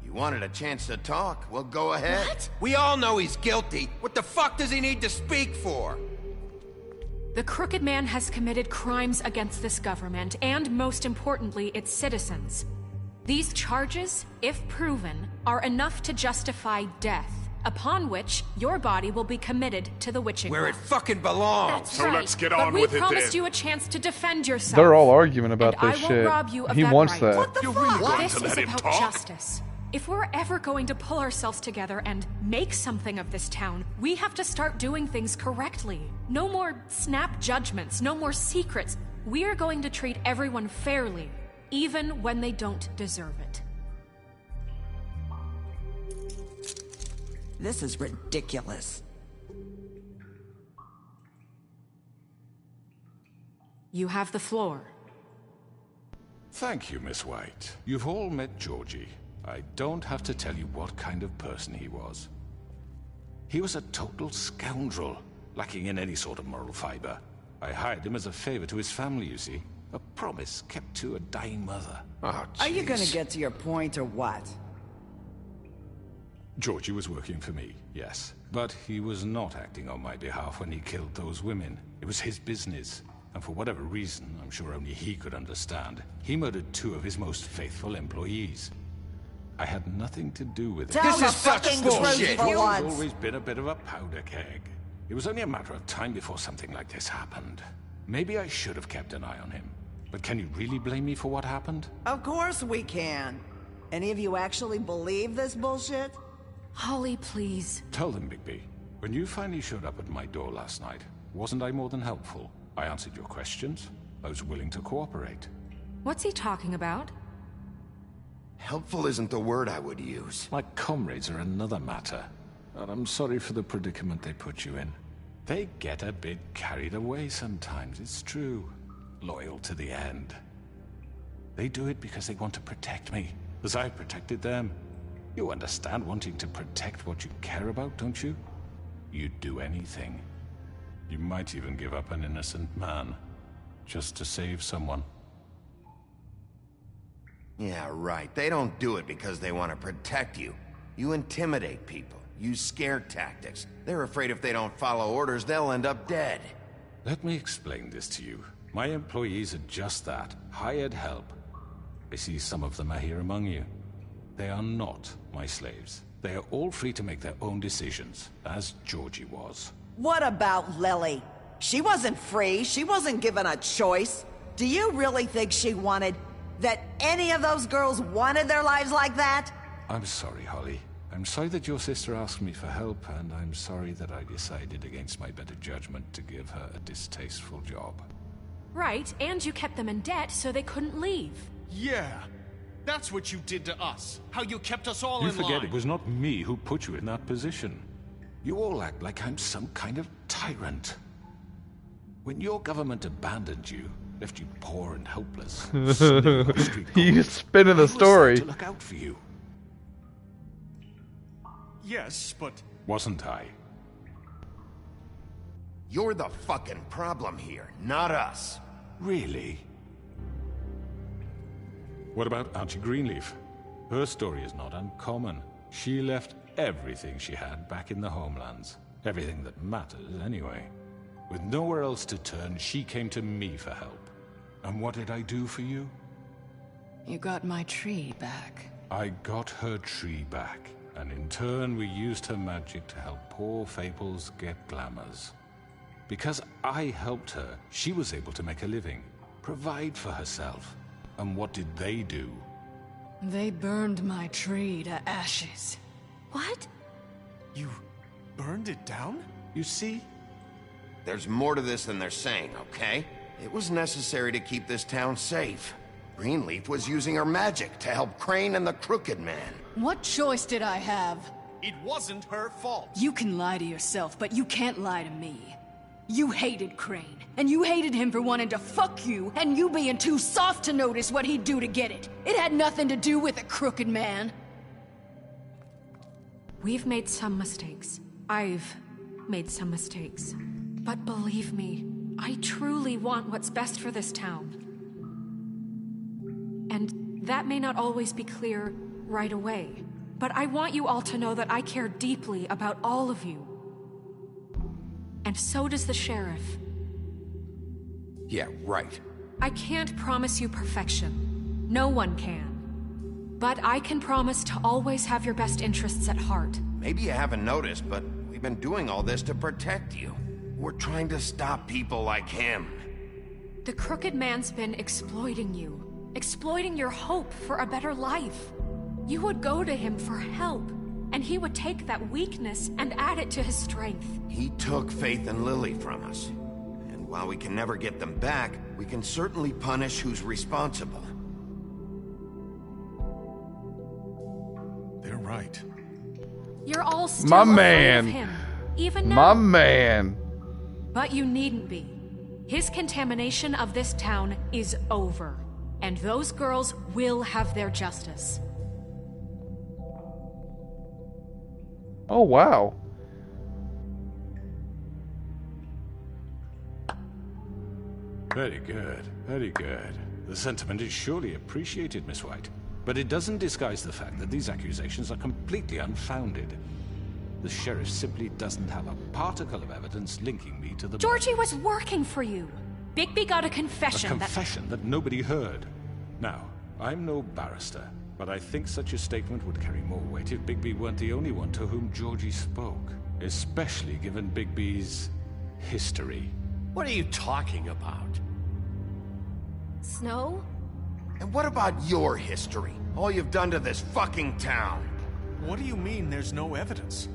Speaker 4: You wanted a chance to talk? Well, go ahead.
Speaker 2: What?
Speaker 14: We all know he's guilty. What the fuck does he need to speak for?
Speaker 3: The Crooked Man has committed crimes against this government, and most importantly, its citizens. These charges, if proven, are enough to justify death, upon which your body will be committed to the witching
Speaker 14: Where it
Speaker 3: well.
Speaker 14: fucking belongs.
Speaker 3: That's
Speaker 15: So
Speaker 3: right.
Speaker 15: let's get
Speaker 3: But
Speaker 15: on
Speaker 3: we
Speaker 15: with it
Speaker 3: promised
Speaker 15: then.
Speaker 3: you a chance to defend yourself.
Speaker 1: They're all arguing about
Speaker 3: and
Speaker 1: this
Speaker 3: I
Speaker 1: shit.
Speaker 3: won't rob you of
Speaker 1: He
Speaker 3: that
Speaker 1: wants
Speaker 3: right.
Speaker 1: that.
Speaker 3: What the
Speaker 15: You're really going
Speaker 3: This
Speaker 15: to
Speaker 3: is
Speaker 15: let him
Speaker 3: about
Speaker 15: talk?
Speaker 3: justice. If we're ever going to pull ourselves together and make something of this town, we have to start doing things correctly. No more snap judgments, no more secrets. We are going to treat everyone fairly, even when they don't deserve it.
Speaker 5: This is ridiculous.
Speaker 3: You have the floor.
Speaker 8: Thank you, Miss White. You've all met Georgie. I don't have to tell you what kind of person he was. He was a total scoundrel, lacking in any sort of moral fiber. I hired him as a favor to his family, you see. A promise kept to a dying mother.
Speaker 14: Oh,
Speaker 5: Are you gonna
Speaker 14: jeez.
Speaker 5: get to your point or what?
Speaker 8: Georgie was working for me, yes. But he was not acting on my behalf when he killed those women. It was his business. And for whatever reason, I'm sure only he could understand, he murdered 2 of his most faithful employees. I had nothing to do with it.
Speaker 5: Tell the fucking truth
Speaker 8: He's
Speaker 5: for once.
Speaker 8: always been a bit of a powder keg. It was only a matter of time before something like this happened. Maybe I should have kept an eye on him. But can you really blame me for what happened?
Speaker 5: Of course we can. Any of you actually believe this bullshit?
Speaker 3: Holly, please.
Speaker 8: Tell them, Bigby. When you finally showed up at my door last night, wasn't I more than helpful? I answered your questions. I was willing to cooperate.
Speaker 3: What's he talking about?
Speaker 4: Helpful isn't the word I would use.
Speaker 8: My comrades are another matter. And I'm sorry for the predicament they put you in. They get a bit carried away sometimes, it's true. Loyal to the end. They do it because they want to protect me, as I protected them. You understand wanting to protect what you care about, don't you? You'd do anything. You might even give up an innocent man, just to save someone.
Speaker 4: Yeah, right. They don't do it because they want to protect you. You intimidate people, use scare tactics. They're afraid if they don't follow orders, they'll end up dead.
Speaker 8: Let me explain this to you. My employees are just that, hired help. I see some of them are here among you. They are not my slaves. They are all free to make their own decisions, as Georgie was.
Speaker 5: What about Lily? She wasn't free. She wasn't given a choice. Do you really think she wanted... that any of those girls wanted their lives like that?
Speaker 8: I'm sorry, Holly. I'm sorry that your sister asked me for help, and I'm sorry that I decided against my better judgment to give her a distasteful job.
Speaker 3: Right, and you kept them in debt so they couldn't leave.
Speaker 12: Yeah. That's what you did to us. How you kept us all
Speaker 8: You
Speaker 12: in line.
Speaker 8: forget it was not me who put you in that position. You all act like I'm some kind of tyrant. When your government abandoned you, left you poor and helpless,
Speaker 1: He's spinning the story.
Speaker 8: to look out for you.
Speaker 12: Yes, but...
Speaker 8: Wasn't I?
Speaker 4: You're the fucking problem here, not us.
Speaker 8: Really? What about Auntie Greenleaf? Her story is not uncommon. She left everything she had back in the homelands. Everything that matters, anyway. With nowhere else to turn, she came to me for help. And what did I do for you?
Speaker 3: You got my tree back.
Speaker 8: I got her tree back, and in turn we used her magic to help poor Fables get glamours. Because I helped her, she was able to make a living, provide for herself. And what did they do?
Speaker 3: They burned my tree to ashes.
Speaker 2: What?
Speaker 12: You burned it down?
Speaker 8: You see?
Speaker 4: There's more to this than they're saying, okay? It was necessary to keep this town safe. Greenleaf was using her magic to help Crane and the Crooked Man.
Speaker 3: What choice did I have?
Speaker 12: It wasn't her fault.
Speaker 3: You can lie to yourself, but you can't lie to me. You hated Crane, and you hated him for wanting to fuck you, and you being too soft to notice what he'd do to get it. It had nothing to do with the Crooked Man. We've made some mistakes. I've made some mistakes. But believe me, I truly want what's best for this town. And that may not always be clear right away, but I want you all to know that I care deeply about all of you. And so does the sheriff.
Speaker 14: Yeah, right.
Speaker 3: I can't promise you perfection. No one can. But I can promise to always have your best interests at heart.
Speaker 4: Maybe you haven't noticed, but we've been doing all this to protect you. We're trying to stop people like him.
Speaker 3: The Crooked Man's been exploiting you. Exploiting your hope for a better life. You would go to him for help, and he would take that weakness and add it to his strength.
Speaker 4: He took Faith and Lily from us. And while we can never get them back, we can certainly punish who's responsible.
Speaker 15: They're right.
Speaker 3: You're all still
Speaker 1: My
Speaker 3: afraid
Speaker 1: man.
Speaker 3: of him, even now.
Speaker 1: My man.
Speaker 3: But you needn't be. His contamination of this town is over, and those girls will have their justice.
Speaker 1: Oh, wow.
Speaker 8: Very good, very good. The sentiment is surely appreciated, Miss White. But it doesn't disguise the fact that these accusations are completely unfounded. The sheriff simply doesn't have a particle of evidence linking me to the...
Speaker 3: Georgie was working for you. Bigby got a confession.
Speaker 8: A confession that nobody heard. Now, I'm no barrister, but I think such a statement would carry more weight if Bigby weren't the only one to whom Georgie spoke. Especially given Bigby's history.
Speaker 9: What are you talking about?
Speaker 2: Snow?
Speaker 4: And what about your history? All you've done to this fucking town?
Speaker 12: What do you mean there's no evidence?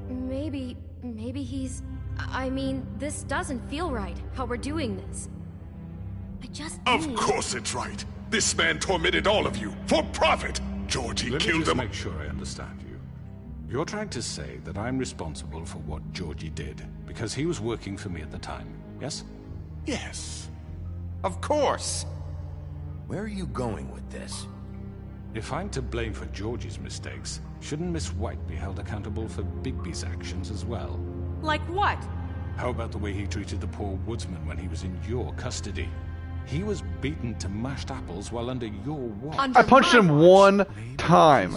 Speaker 2: Maybe he's... I mean, this doesn't feel right, how we're doing this. I just
Speaker 15: Of course it's right. This man tormented all of you, for profit! Georgie
Speaker 8: Let me
Speaker 15: killed
Speaker 8: just
Speaker 15: them.
Speaker 8: make sure I understand you. You're trying to say that I'm responsible for what Georgie did, because he was working for me at the time, yes?
Speaker 15: Yes.
Speaker 4: Of course! Where are you going with this?
Speaker 8: If I'm to blame for Georgie's mistakes, shouldn't Miss White be held accountable for Bigby's actions as well?
Speaker 3: Like what?
Speaker 8: How about the way he treated the poor woodsman when he was in your custody? He was beaten to mashed apples while under your watch.
Speaker 1: I punched him one time.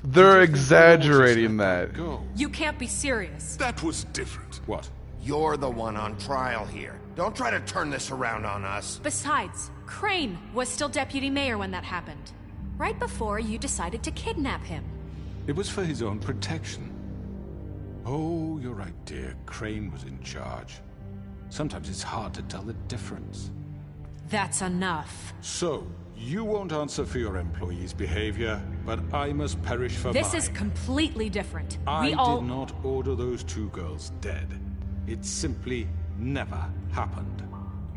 Speaker 1: They're exaggerating that.
Speaker 3: You can't be serious.
Speaker 15: That was different.
Speaker 8: What?
Speaker 4: You're the one on trial here. Don't try to turn this around on us.
Speaker 3: Besides, Crane was still deputy mayor when that happened. Right before you decided to kidnap him.
Speaker 8: It was for his own protection. Oh, you're right, dear. Crane was in charge. Sometimes it's hard to tell the difference.
Speaker 3: That's enough.
Speaker 8: So, you won't answer for your employees' behavior, but I must perish for
Speaker 3: This
Speaker 8: mine.
Speaker 3: is completely different.
Speaker 8: I
Speaker 3: We all...
Speaker 8: did not order those two girls dead. It simply never happened.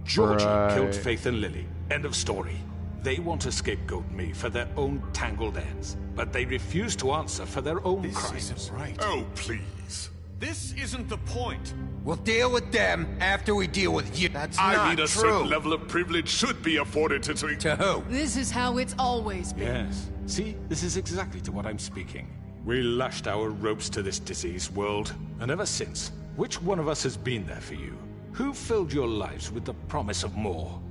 Speaker 8: Georgie killed Faith and Lily. End of story. They want to scapegoat me for their own tangled ends, but they refuse to answer for their own crimes.
Speaker 12: This isn't right.
Speaker 15: Oh, please.
Speaker 12: This isn't the point.
Speaker 14: We'll deal with them after we deal with you.
Speaker 4: That's
Speaker 15: I
Speaker 4: not
Speaker 15: mean, a
Speaker 4: true.
Speaker 15: certain level of privilege should be afforded to...
Speaker 14: To who?
Speaker 3: This is how it's always been.
Speaker 8: Yes. See, this is exactly to what I'm speaking. We lashed our ropes to this diseased world, and ever since, which one of us has been there for you? Who filled your lives with the promise of more?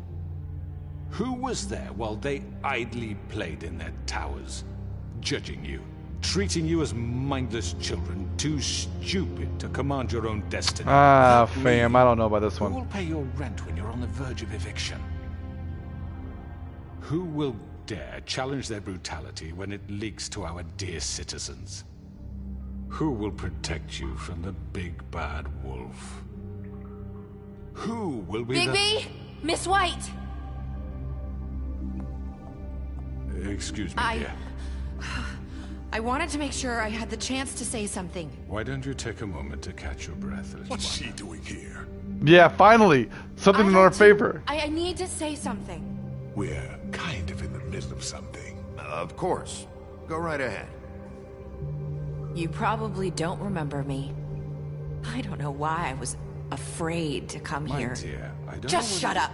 Speaker 8: Who was there while they idly played in their towers, judging you, treating you as mindless children, too stupid to command your own destiny.
Speaker 1: Ah, fam, I don't know about this
Speaker 8: Who
Speaker 1: one.
Speaker 8: will pay your rent when you're on the verge of eviction? Who will dare challenge their brutality when it leaks to our dear citizens? Who will protect you from the big bad wolf? Who will be
Speaker 3: Bigby! Miss White!
Speaker 8: Excuse me, dear.
Speaker 3: I wanted to make sure I had the chance to say something.
Speaker 8: Why don't you take a moment to catch your breath, little
Speaker 15: What's she doing here?
Speaker 1: Yeah, finally! Something in our favor.
Speaker 3: I need to say something.
Speaker 15: We're kind of in the midst of something.
Speaker 4: Of course. Go right ahead.
Speaker 3: You probably don't remember me. I don't know why I was afraid to come
Speaker 8: My
Speaker 3: here.
Speaker 8: dear, I don't
Speaker 3: Just
Speaker 8: know
Speaker 3: shut up.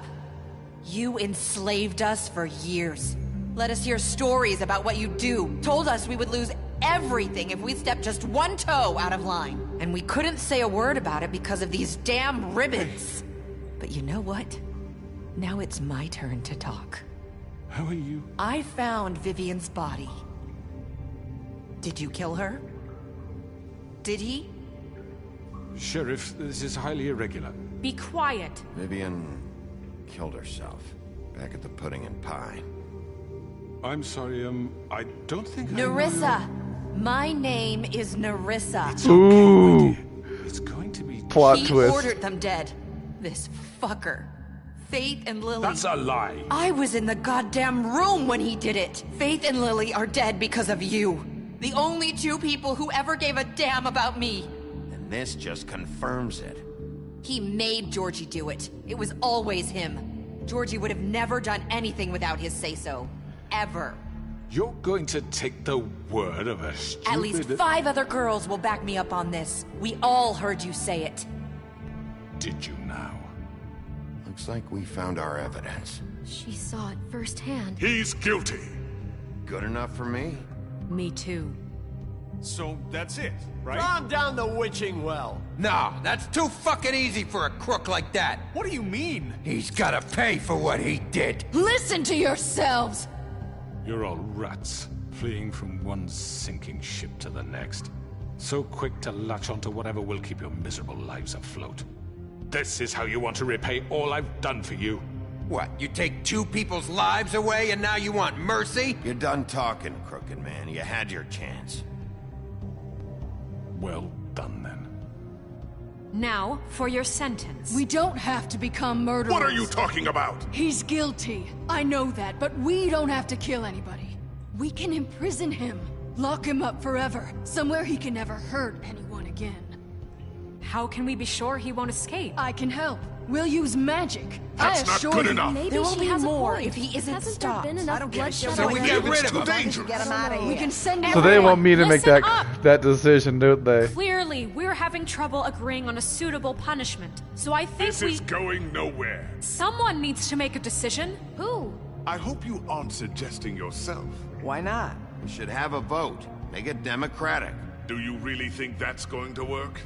Speaker 3: You enslaved us for years. Let us hear stories about what you do. Told us we would lose everything if we stepped just one toe out of line. And we couldn't say a word about it because of these damn ribbons. But you know what? Now it's my turn to talk.
Speaker 8: How are you?
Speaker 3: I found Vivian's body. Did you kill her? Did he?
Speaker 8: Sheriff, this is highly irregular.
Speaker 3: Be quiet.
Speaker 4: Vivian killed herself back at the Pudding and Pie.
Speaker 8: I'm sorry, I don't think
Speaker 3: Nerissa! My name is Nerissa.
Speaker 1: Ooh.
Speaker 8: It's going to be...
Speaker 1: Plot
Speaker 3: He
Speaker 1: twist.
Speaker 3: ordered them dead. This fucker. Faith and Lily.
Speaker 8: That's a lie.
Speaker 3: I was in the goddamn room when he did it. Faith and Lily are dead because of you. The only two people who ever gave a damn about me.
Speaker 4: And this just confirms it.
Speaker 3: He made Georgie do it. It was always him. Georgie would have never done anything without his say-so. Ever.
Speaker 8: You're going to take the word of a stupid...
Speaker 3: At least 5 other girls will back me up on this. We all heard you say it.
Speaker 8: Did you now?
Speaker 4: Looks like we found our evidence.
Speaker 2: She saw it firsthand.
Speaker 15: He's guilty.
Speaker 4: Good enough for me?
Speaker 3: Me too.
Speaker 12: So that's it, right?
Speaker 16: Calm down the witching well.
Speaker 14: No, that's too fucking easy for a crook like that.
Speaker 12: What do you mean?
Speaker 14: He's gotta pay for what he did.
Speaker 3: Listen to yourselves!
Speaker 8: You're all rats, fleeing from one sinking ship to the next. So quick to latch onto whatever will keep your miserable lives afloat. This is how you want to repay all I've done for you?
Speaker 14: What, you take 2 people's lives away and now you want mercy?
Speaker 4: You're done talking, crooked man. You had your chance.
Speaker 8: Well done, then.
Speaker 3: Now, for your sentence.
Speaker 17: We don't have to become murderers.
Speaker 15: What are you talking about?
Speaker 17: He's guilty. I know that, but we don't have to kill anybody. We can imprison him. Lock him up forever. Somewhere he can never hurt anyone again.
Speaker 3: How can we be sure he won't escape?
Speaker 17: I can help. We'll use magic.
Speaker 15: That's
Speaker 17: I
Speaker 15: not
Speaker 17: assure
Speaker 15: good
Speaker 17: you.
Speaker 15: enough.
Speaker 2: Maybe
Speaker 3: There will
Speaker 2: she
Speaker 3: be
Speaker 2: has
Speaker 3: more
Speaker 2: a point.
Speaker 3: if he isn't
Speaker 2: Hasn't
Speaker 3: stopped.
Speaker 2: there been enough
Speaker 5: I don't give a
Speaker 2: bloodshed
Speaker 5: shit.
Speaker 14: So we
Speaker 2: already?
Speaker 14: get rid of
Speaker 15: It's too
Speaker 14: him.
Speaker 15: dangerous.
Speaker 5: Get him out of here.
Speaker 17: We can send him.
Speaker 1: So they want me to make
Speaker 3: Listen
Speaker 1: that
Speaker 3: up.
Speaker 1: that decision, don't they?
Speaker 3: Clearly, we're having trouble agreeing on a suitable punishment. So I think
Speaker 15: This is going nowhere.
Speaker 3: Someone needs to make a decision. Who?
Speaker 15: I hope you aren't suggesting yourself.
Speaker 5: Why not?
Speaker 4: We should have a vote. Make it democratic.
Speaker 15: Do you really think that's going to work?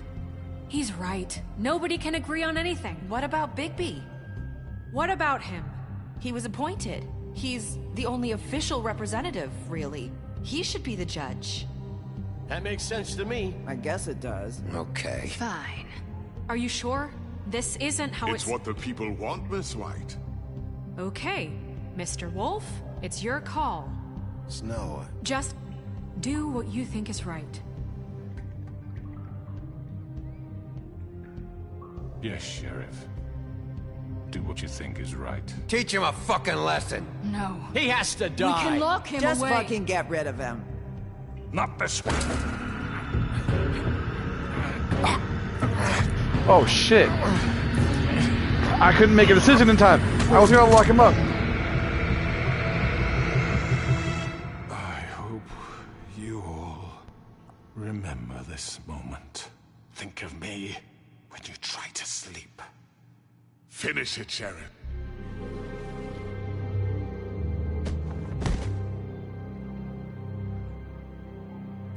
Speaker 3: He's right. Nobody can agree on anything. What about Bigby? What about him? He was appointed. He's the only official representative, really. He should be the judge.
Speaker 16: That makes sense to me.
Speaker 5: I guess it does.
Speaker 4: Okay.
Speaker 3: Fine. Are you sure? This isn't how
Speaker 15: It's what the people want, Miss White.
Speaker 3: Okay, Mr. Wolf, it's your call.
Speaker 4: Snow.
Speaker 3: Just do what you think is right.
Speaker 8: Yes, Sheriff. Do what you think is right.
Speaker 14: Teach him a fucking lesson.
Speaker 17: No.
Speaker 16: He has to
Speaker 17: We
Speaker 16: die.
Speaker 17: can lock him
Speaker 5: Just
Speaker 17: away.
Speaker 5: fucking get rid of him.
Speaker 8: Not this one.
Speaker 1: Oh shit! I couldn't make a decision in time. I was gonna lock him up.
Speaker 8: I hope you all remember this moment. Think of me when you try to sleep.
Speaker 15: Finish it, Sheriff.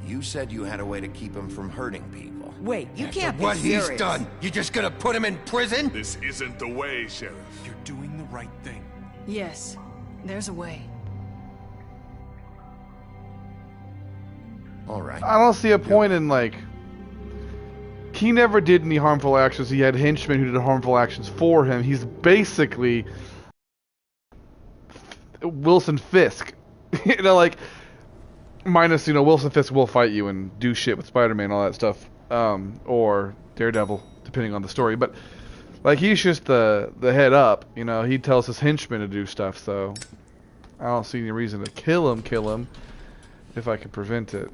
Speaker 4: You said you had a way to keep him from hurting people.
Speaker 5: Wait, you
Speaker 14: After
Speaker 5: can't be
Speaker 14: what
Speaker 5: serious.
Speaker 14: he's done, you just gonna put him in prison?
Speaker 15: This isn't the way, Sheriff.
Speaker 12: You're doing the right thing.
Speaker 17: Yes, there's a way.
Speaker 4: All right.
Speaker 1: I don't see a point in, like... He never did any harmful actions. He had henchmen who did harmful actions for him. He's basically... Wilson Fisk. You know, like... Minus, you know, Wilson Fisk will fight you and do shit with Spider-Man and all that stuff. Or Daredevil, depending on the story. But, like, he's just the head up. You know, he tells his henchmen to do stuff, so... I don't see any reason to kill him, if I can prevent it.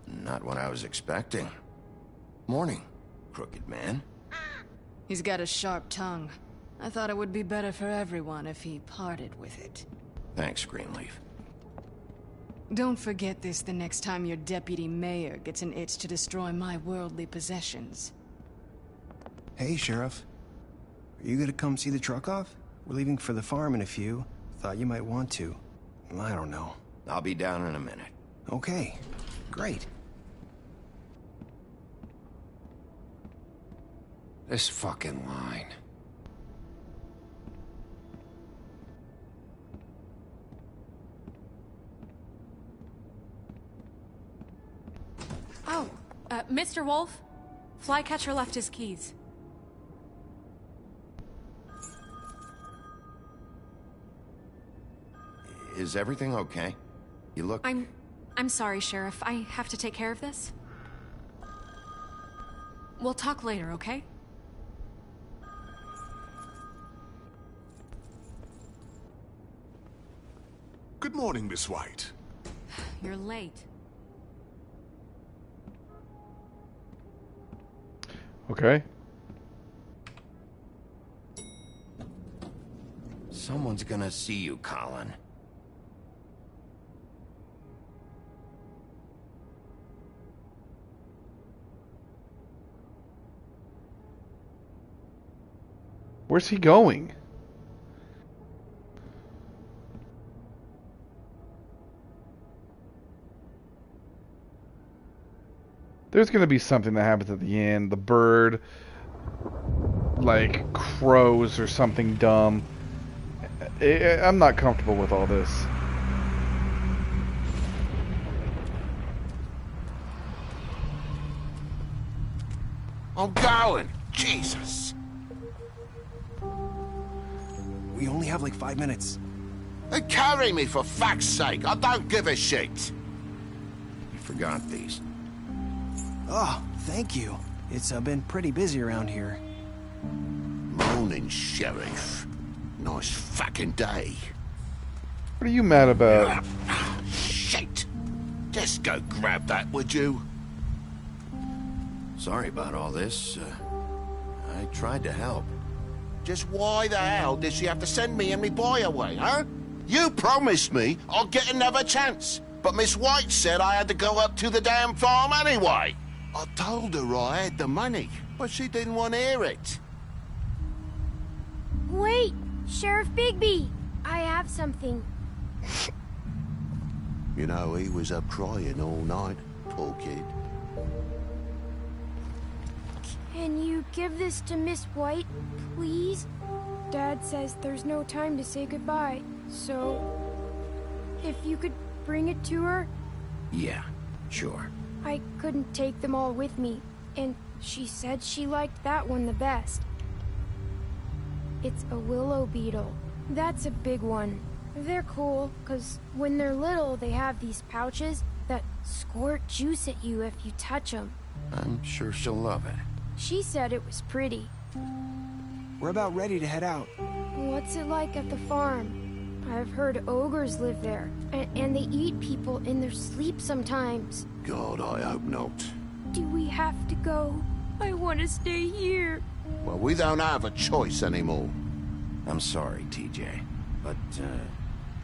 Speaker 4: Not what I was expecting. Morning, crooked man.
Speaker 17: He's got a sharp tongue. I thought it would be better for everyone if he parted with it.
Speaker 4: Thanks, Greenleaf.
Speaker 17: Don't forget this the next time your deputy mayor gets an itch to destroy my worldly possessions.
Speaker 18: Hey, Sheriff. Are you gonna come see the truck off? We're leaving for the farm in a few. Thought you might want to. I don't know.
Speaker 4: I'll be down in a minute.
Speaker 18: Okay. Great.
Speaker 14: This fucking line.
Speaker 3: Oh, Mr. Wolf? Flycatcher left his keys.
Speaker 4: Is everything okay? You look...
Speaker 3: I'm sorry, Sheriff. I have to take care of this. We'll talk later, okay?
Speaker 15: Good morning, Miss White.
Speaker 3: You're late.
Speaker 1: Okay.
Speaker 4: Someone's gonna see you, Colin.
Speaker 1: Where's he going? There's gonna be something that happens at the end. The bird, like, crows or something dumb. I'm not comfortable with all this.
Speaker 4: I'm going! Jesus!
Speaker 18: We only have like 5 minutes.
Speaker 4: Carry me, for fuck's sake! I don't give a shit! You forgot these.
Speaker 18: Oh, thank you. It's been pretty busy around here.
Speaker 4: Morning, Sheriff. Nice fucking day.
Speaker 1: What are you mad about?
Speaker 4: Shit! Just go grab that, would you? Sorry about all this. I tried to help. Just why the hell did she have to send me and me boy away, huh? You promised me I'll get another chance, but Miss White said I had to go up to the damn farm anyway. I told her I had the money, but she didn't want to hear it.
Speaker 2: Wait, Sheriff Bigby, I have something.
Speaker 4: You know, he was up crying all night, poor kid.
Speaker 2: Can you give this to Miss White, please? Dad says there's no time to say goodbye, so... if you could bring it to her?
Speaker 4: Yeah, sure.
Speaker 2: I couldn't take them all with me, and she said she liked that one the best. It's a willow beetle. That's a big one. They're cool, 'cause when they're little, they have these pouches that squirt juice at you if you touch them.
Speaker 4: I'm sure she'll love it.
Speaker 2: She said it was pretty.
Speaker 18: We're about ready to head out.
Speaker 2: What's it like at the farm? I've heard ogres live there, and they eat people in their sleep sometimes.
Speaker 4: God, I hope not.
Speaker 2: Do we have to go? I want to stay here.
Speaker 4: Well, we don't have a choice anymore. I'm sorry, TJ, but,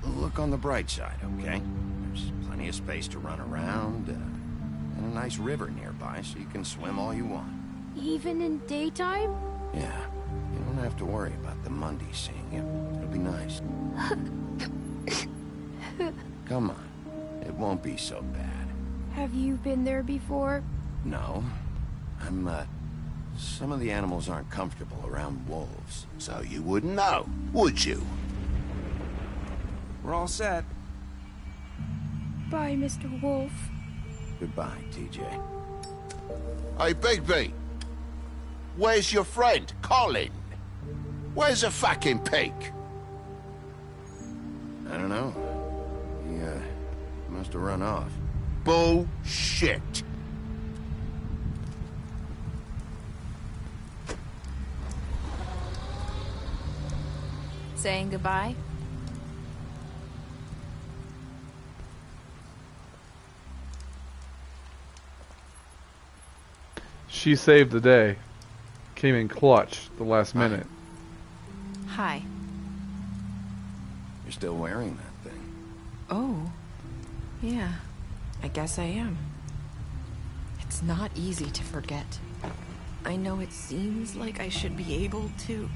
Speaker 4: look on the bright side, okay? There's plenty of space to run around, and a nice river nearby, so you can swim all you want.
Speaker 2: Even in daytime?
Speaker 4: Yeah, you don't have to worry about the Monday seeing you. It'll be nice. Come on, it won't be so bad.
Speaker 2: Have you been there before?
Speaker 4: No, some of the animals aren't comfortable around wolves, so you wouldn't know, would you?
Speaker 18: We're all set.
Speaker 2: Goodbye, Mr. Wolf.
Speaker 4: Goodbye, TJ.
Speaker 19: Hey, Bigby. Where's your friend, Colin? Where's the fucking pig?
Speaker 4: I don't know. He, must have run off.
Speaker 19: Bullshit.
Speaker 20: Saying goodbye?
Speaker 1: She saved the day. Came in clutch the last minute.
Speaker 20: Hi.
Speaker 4: You're still wearing that thing.
Speaker 21: Oh. Yeah. I guess I am. It's not easy to forget. I know it seems like I should be able to.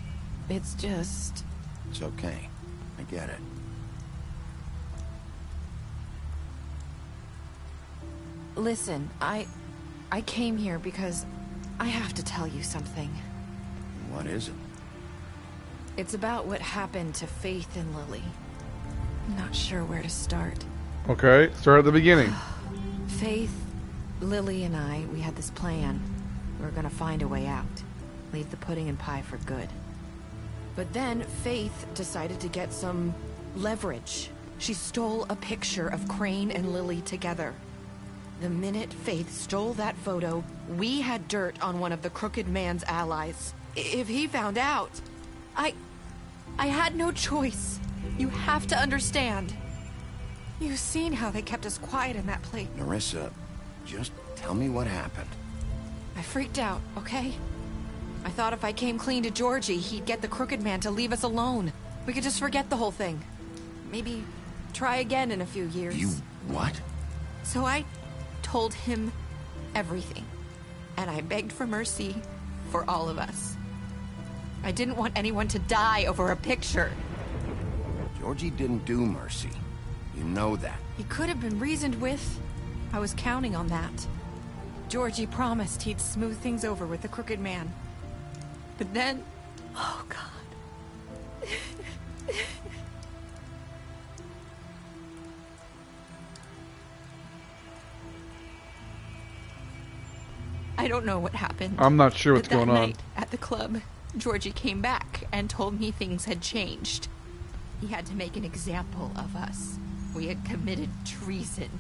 Speaker 21: It's just...
Speaker 4: It's okay. I get it.
Speaker 21: Listen, I came here because I have to tell you something.
Speaker 4: What is it?
Speaker 21: It's about what happened to Faith and Lily. I'm not sure where to start.
Speaker 1: Okay, start at the beginning.
Speaker 21: Faith, Lily, and I, we had this plan. We were gonna find a way out. Leave the pudding and pie for good. But then Faith decided to get some leverage. She stole a picture of Crane and Lily together. The minute Faith stole that photo, we had dirt on one of the Crooked Man's allies. If he found out, I had no choice. You have to understand. You've seen how they kept us quiet in that place.
Speaker 4: Nerissa, just tell me what happened.
Speaker 21: I freaked out, okay? I thought if I came clean to Georgie, he'd get the Crooked Man to leave us alone. We could just forget the whole thing. Maybe try again in a few years.
Speaker 4: You what?
Speaker 21: So I told him everything. And I begged for mercy for all of us. I didn't want anyone to die over a picture.
Speaker 4: Georgie didn't do mercy. You know that.
Speaker 21: He could have been reasoned with. I was counting on that. Georgie promised he'd smooth things over with the Crooked Man. But then... Oh, God. I don't know what happened.
Speaker 1: I'm not sure what's going on.
Speaker 21: That night at the club, Georgie came back and told me things had changed. He had to make an example of us. We had committed treason.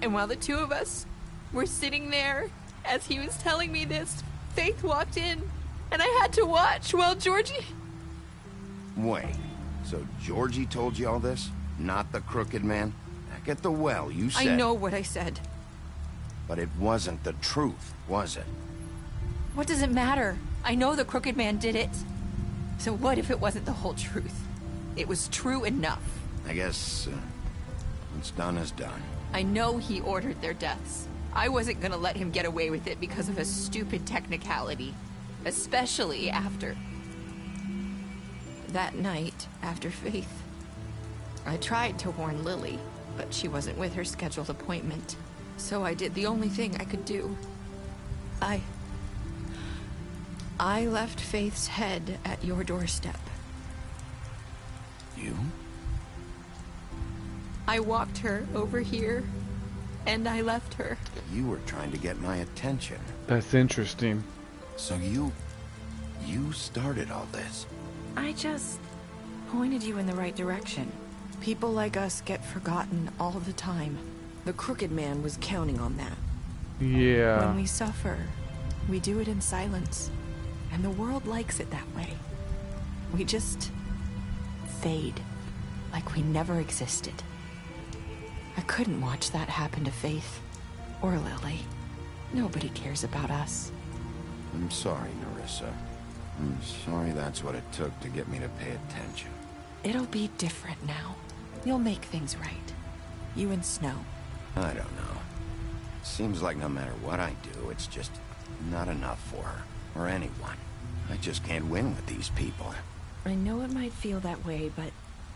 Speaker 21: And while the two of us were sitting there, as he was telling me this, Faith walked in, and I had to watch while Georgie...
Speaker 4: Wait, so Georgie told you all this? Not the Crooked Man? Back at the well, you said...
Speaker 21: I know what I said.
Speaker 4: But it wasn't the truth, was it?
Speaker 21: What does it matter? I know the Crooked Man did it. So what if it wasn't the whole truth? It was true enough.
Speaker 4: I guess what's done is done.
Speaker 21: I know he ordered their deaths. I wasn't gonna let him get away with it because of a stupid technicality. Especially after... that night, after Faith. I tried to warn Lily, but she wasn't with her scheduled appointment. So I did the only thing I could do. I left Faith's head at your doorstep.
Speaker 4: You?
Speaker 21: I walked her over here, and I left her.
Speaker 4: You were trying to get my attention.
Speaker 1: That's interesting.
Speaker 4: So you started all this.
Speaker 21: I just pointed you in the right direction. People like us get forgotten all the time. The Crooked Man was counting on that.
Speaker 1: Yeah.
Speaker 21: When we suffer, we do it in silence. And the world likes it that way. We just fade, like we never existed. I couldn't watch that happen to Faith, or Lily. Nobody cares about us.
Speaker 4: I'm sorry, Nerissa. I'm sorry that's what it took to get me to pay attention.
Speaker 21: It'll be different now. You'll make things right. You and Snow.
Speaker 4: I don't know. Seems like no matter what I do, it's just not enough for her, or anyone. I just can't win with these people.
Speaker 21: I know it might feel that way, but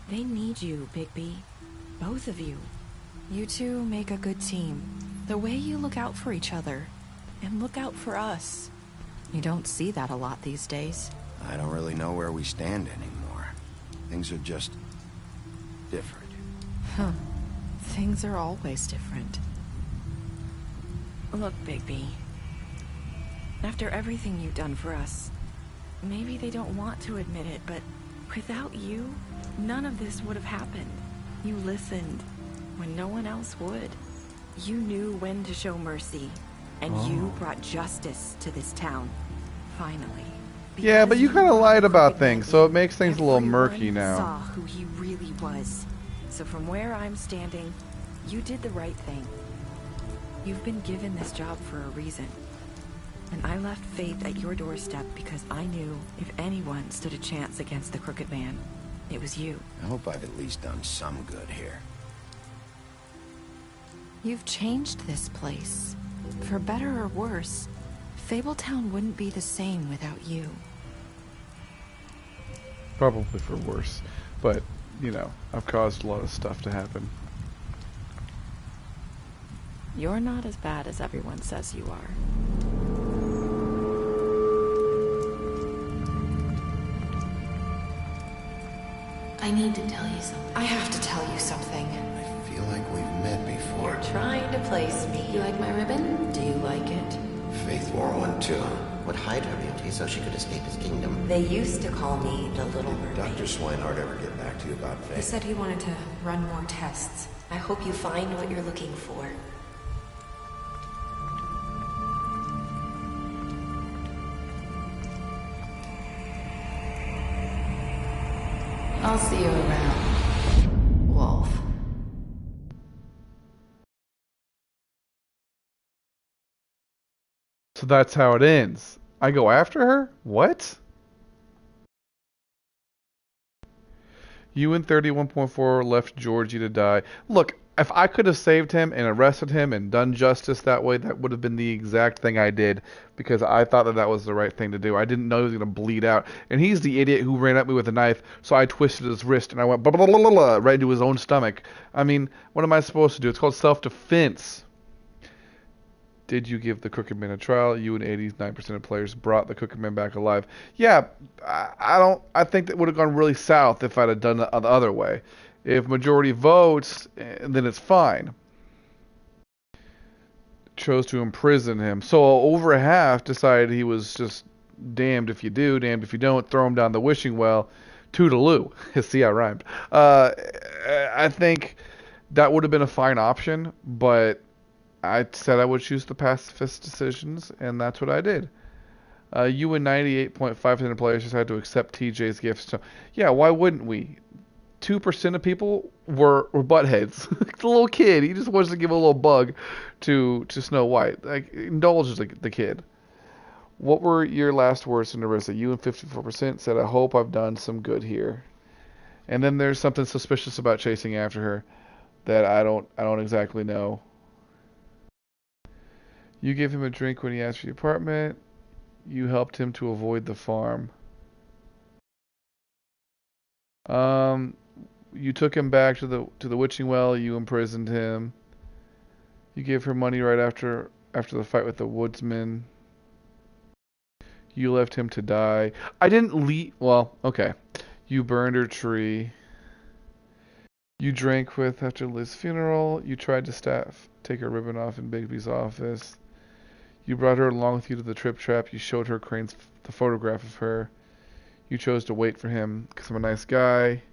Speaker 21: they need you, Bigby. Both of you. You two make a good team. The way you look out for each other, and look out for us. You don't see that a lot these days.
Speaker 4: I don't really know where we stand anymore. Things are just... different.
Speaker 21: Huh. Things are always different. Look, Bigby. After everything you've done for us, maybe they don't want to admit it, but without you, none of this would have happened. You listened when no one else would. You knew when to show mercy, and you brought justice to this town. Finally.
Speaker 1: Yeah, but you kind of lied about things, so it makes things a little murky now.
Speaker 21: Saw who he really was. So from where I'm standing, you did the right thing. You've been given this job for a reason. And I left Faith at your doorstep because I knew if anyone stood a chance against the Crooked Man, it was you.
Speaker 14: I hope I've at least done some good here.
Speaker 21: You've changed this place. For better or worse, Fabletown wouldn't be the same without you.
Speaker 1: Probably for worse. But, you know, I've caused a lot of stuff to happen.
Speaker 21: You're not as bad as everyone says you are.
Speaker 6: I need to tell you something.
Speaker 21: I have to tell you something.
Speaker 14: I feel like we've met before.
Speaker 21: You're trying to place me.
Speaker 6: You like my ribbon?
Speaker 21: Do you like it?
Speaker 14: Faith wore one too.
Speaker 22: Would hide her beauty so she could escape his kingdom.
Speaker 6: They used to call me the Little Mermaid.
Speaker 14: Dr. Swinehart ever get back to you about Faith?
Speaker 3: He said he wanted to run more tests.
Speaker 6: I hope you find what you're looking for. I'll see you around, Wolf.
Speaker 1: So that's how it ends. I go after her? What? You and 31.4 left Georgie to die. Look, if I could have saved him and arrested him and done justice that way, that would have been the exact thing I did, because I thought that that was the right thing to do. I didn't know he was going to bleed out. And he's the idiot who ran at me with a knife, so I twisted his wrist and I went blah, blah, blah, blah, blah, right into his own stomach. I mean, what am I supposed to do? It's called self-defense. Did you give the Crooked Man a trial? You and 89% of players brought the Crooked Man back alive. Yeah, I think that would have gone really south if I'd have done it the other way. If majority votes, then it's fine. Chose to imprison him. So over half decided he was just damned if you do, damned if you don't. Throw him down the wishing well. Toodaloo. See, I rhymed. I think that would have been a fine option, but I said I would choose the pacifist decisions, and that's what I did. You and 98.5% of players decided to accept TJ's gifts. So, yeah, why wouldn't we? 2% of people were buttheads. The little kid, he just wants to give a little bug to Snow White. Like, indulges the kid. What were your last words to Nerissa? You and 54% said, I hope I've done some good here. And then there's something suspicious about chasing after her that I don't exactly know. You gave him a drink when he asked for the apartment. You helped him to avoid the farm. You took him back to the witching well. You imprisoned him. You gave her money right after the fight with the woodsman. You left him to die. I didn't leave. Well, okay. You burned her tree. You drank with after Liz's funeral. You tried to take her ribbon off in Bigby's office. You brought her along with you to the trip trap. You showed her the photograph of her. You chose to wait for him because I'm a nice guy.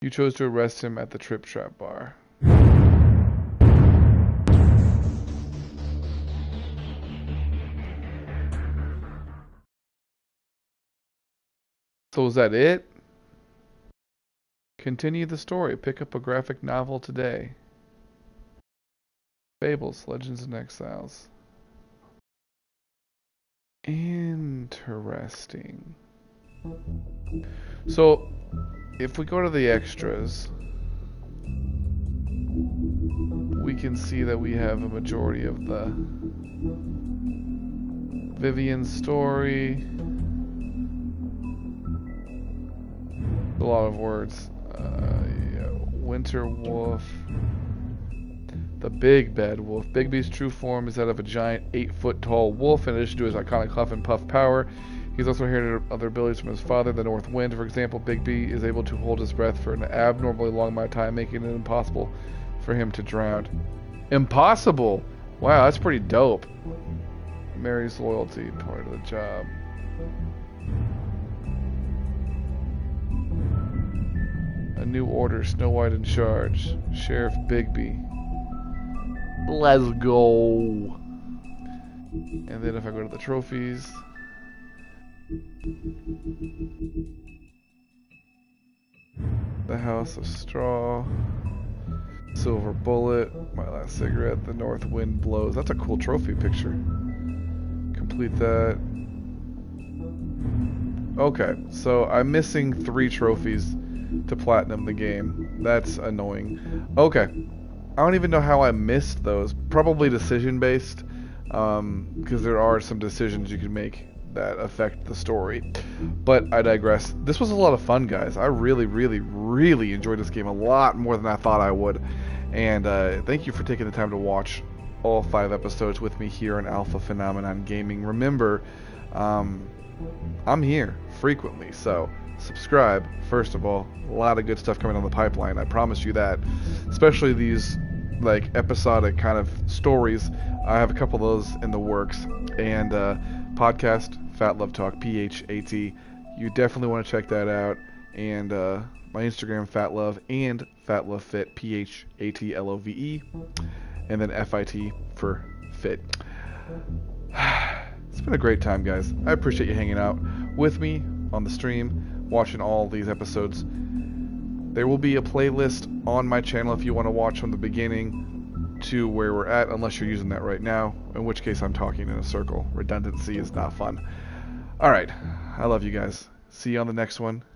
Speaker 1: You chose to arrest him at the trip trap bar. So is that it? Continue the story. Pick up a graphic novel today. Fables, Legends and Exiles. Interesting. So, if we go to the extras, we can see that we have a majority of the Vivian's story. A lot of words. Yeah. Winter Wolf. The Big Bad Wolf. Bigby's true form is that of a giant 8-foot tall wolf. In addition to his iconic huff and puff power, He's also inherited other abilities from his father, the North Wind. For example, Bigby is able to hold his breath for an abnormally long amount of time, making it impossible for him to drown. Impossible? Wow, that's pretty dope. Mary's loyalty, part of the job. A new order, Snow White in charge. Sheriff Bigby. Let's go. And then if I go to the trophies... The House of Straw. Silver Bullet. My last cigarette. The North Wind Blows. That's a cool trophy picture. Complete that. Okay, so I'm missing 3 trophies to platinum the game. That's annoying. Okay. I don't even know how I missed those. Probably decision based. Because there are some decisions you can make that affect the story. But I digress. This was a lot of fun, guys. I really, really, really enjoyed this game a lot more than I thought I would. And thank you for taking the time to watch all 5 episodes with me here on Alpha Phenomenon Gaming. Remember, I'm here frequently, so subscribe, first of all. A lot of good stuff coming on the pipeline, I promise you that. Especially these like episodic kind of stories. I have a couple of those in the works. And podcast, Fat Love Talk, PHAT. You definitely want to check that out. And my Instagram, Fat Love, and Fat Love Fit, PHATLOVE, and then FIT for fit. It's been a great time, guys. I appreciate you hanging out with me on the stream, watching all these episodes. There will be a playlist on my channel if you want to watch from the beginning to where we're at, unless you're using that right now, in which case I'm talking in a circle. Redundancy is not fun. Alright, I love you guys. See you on the next one.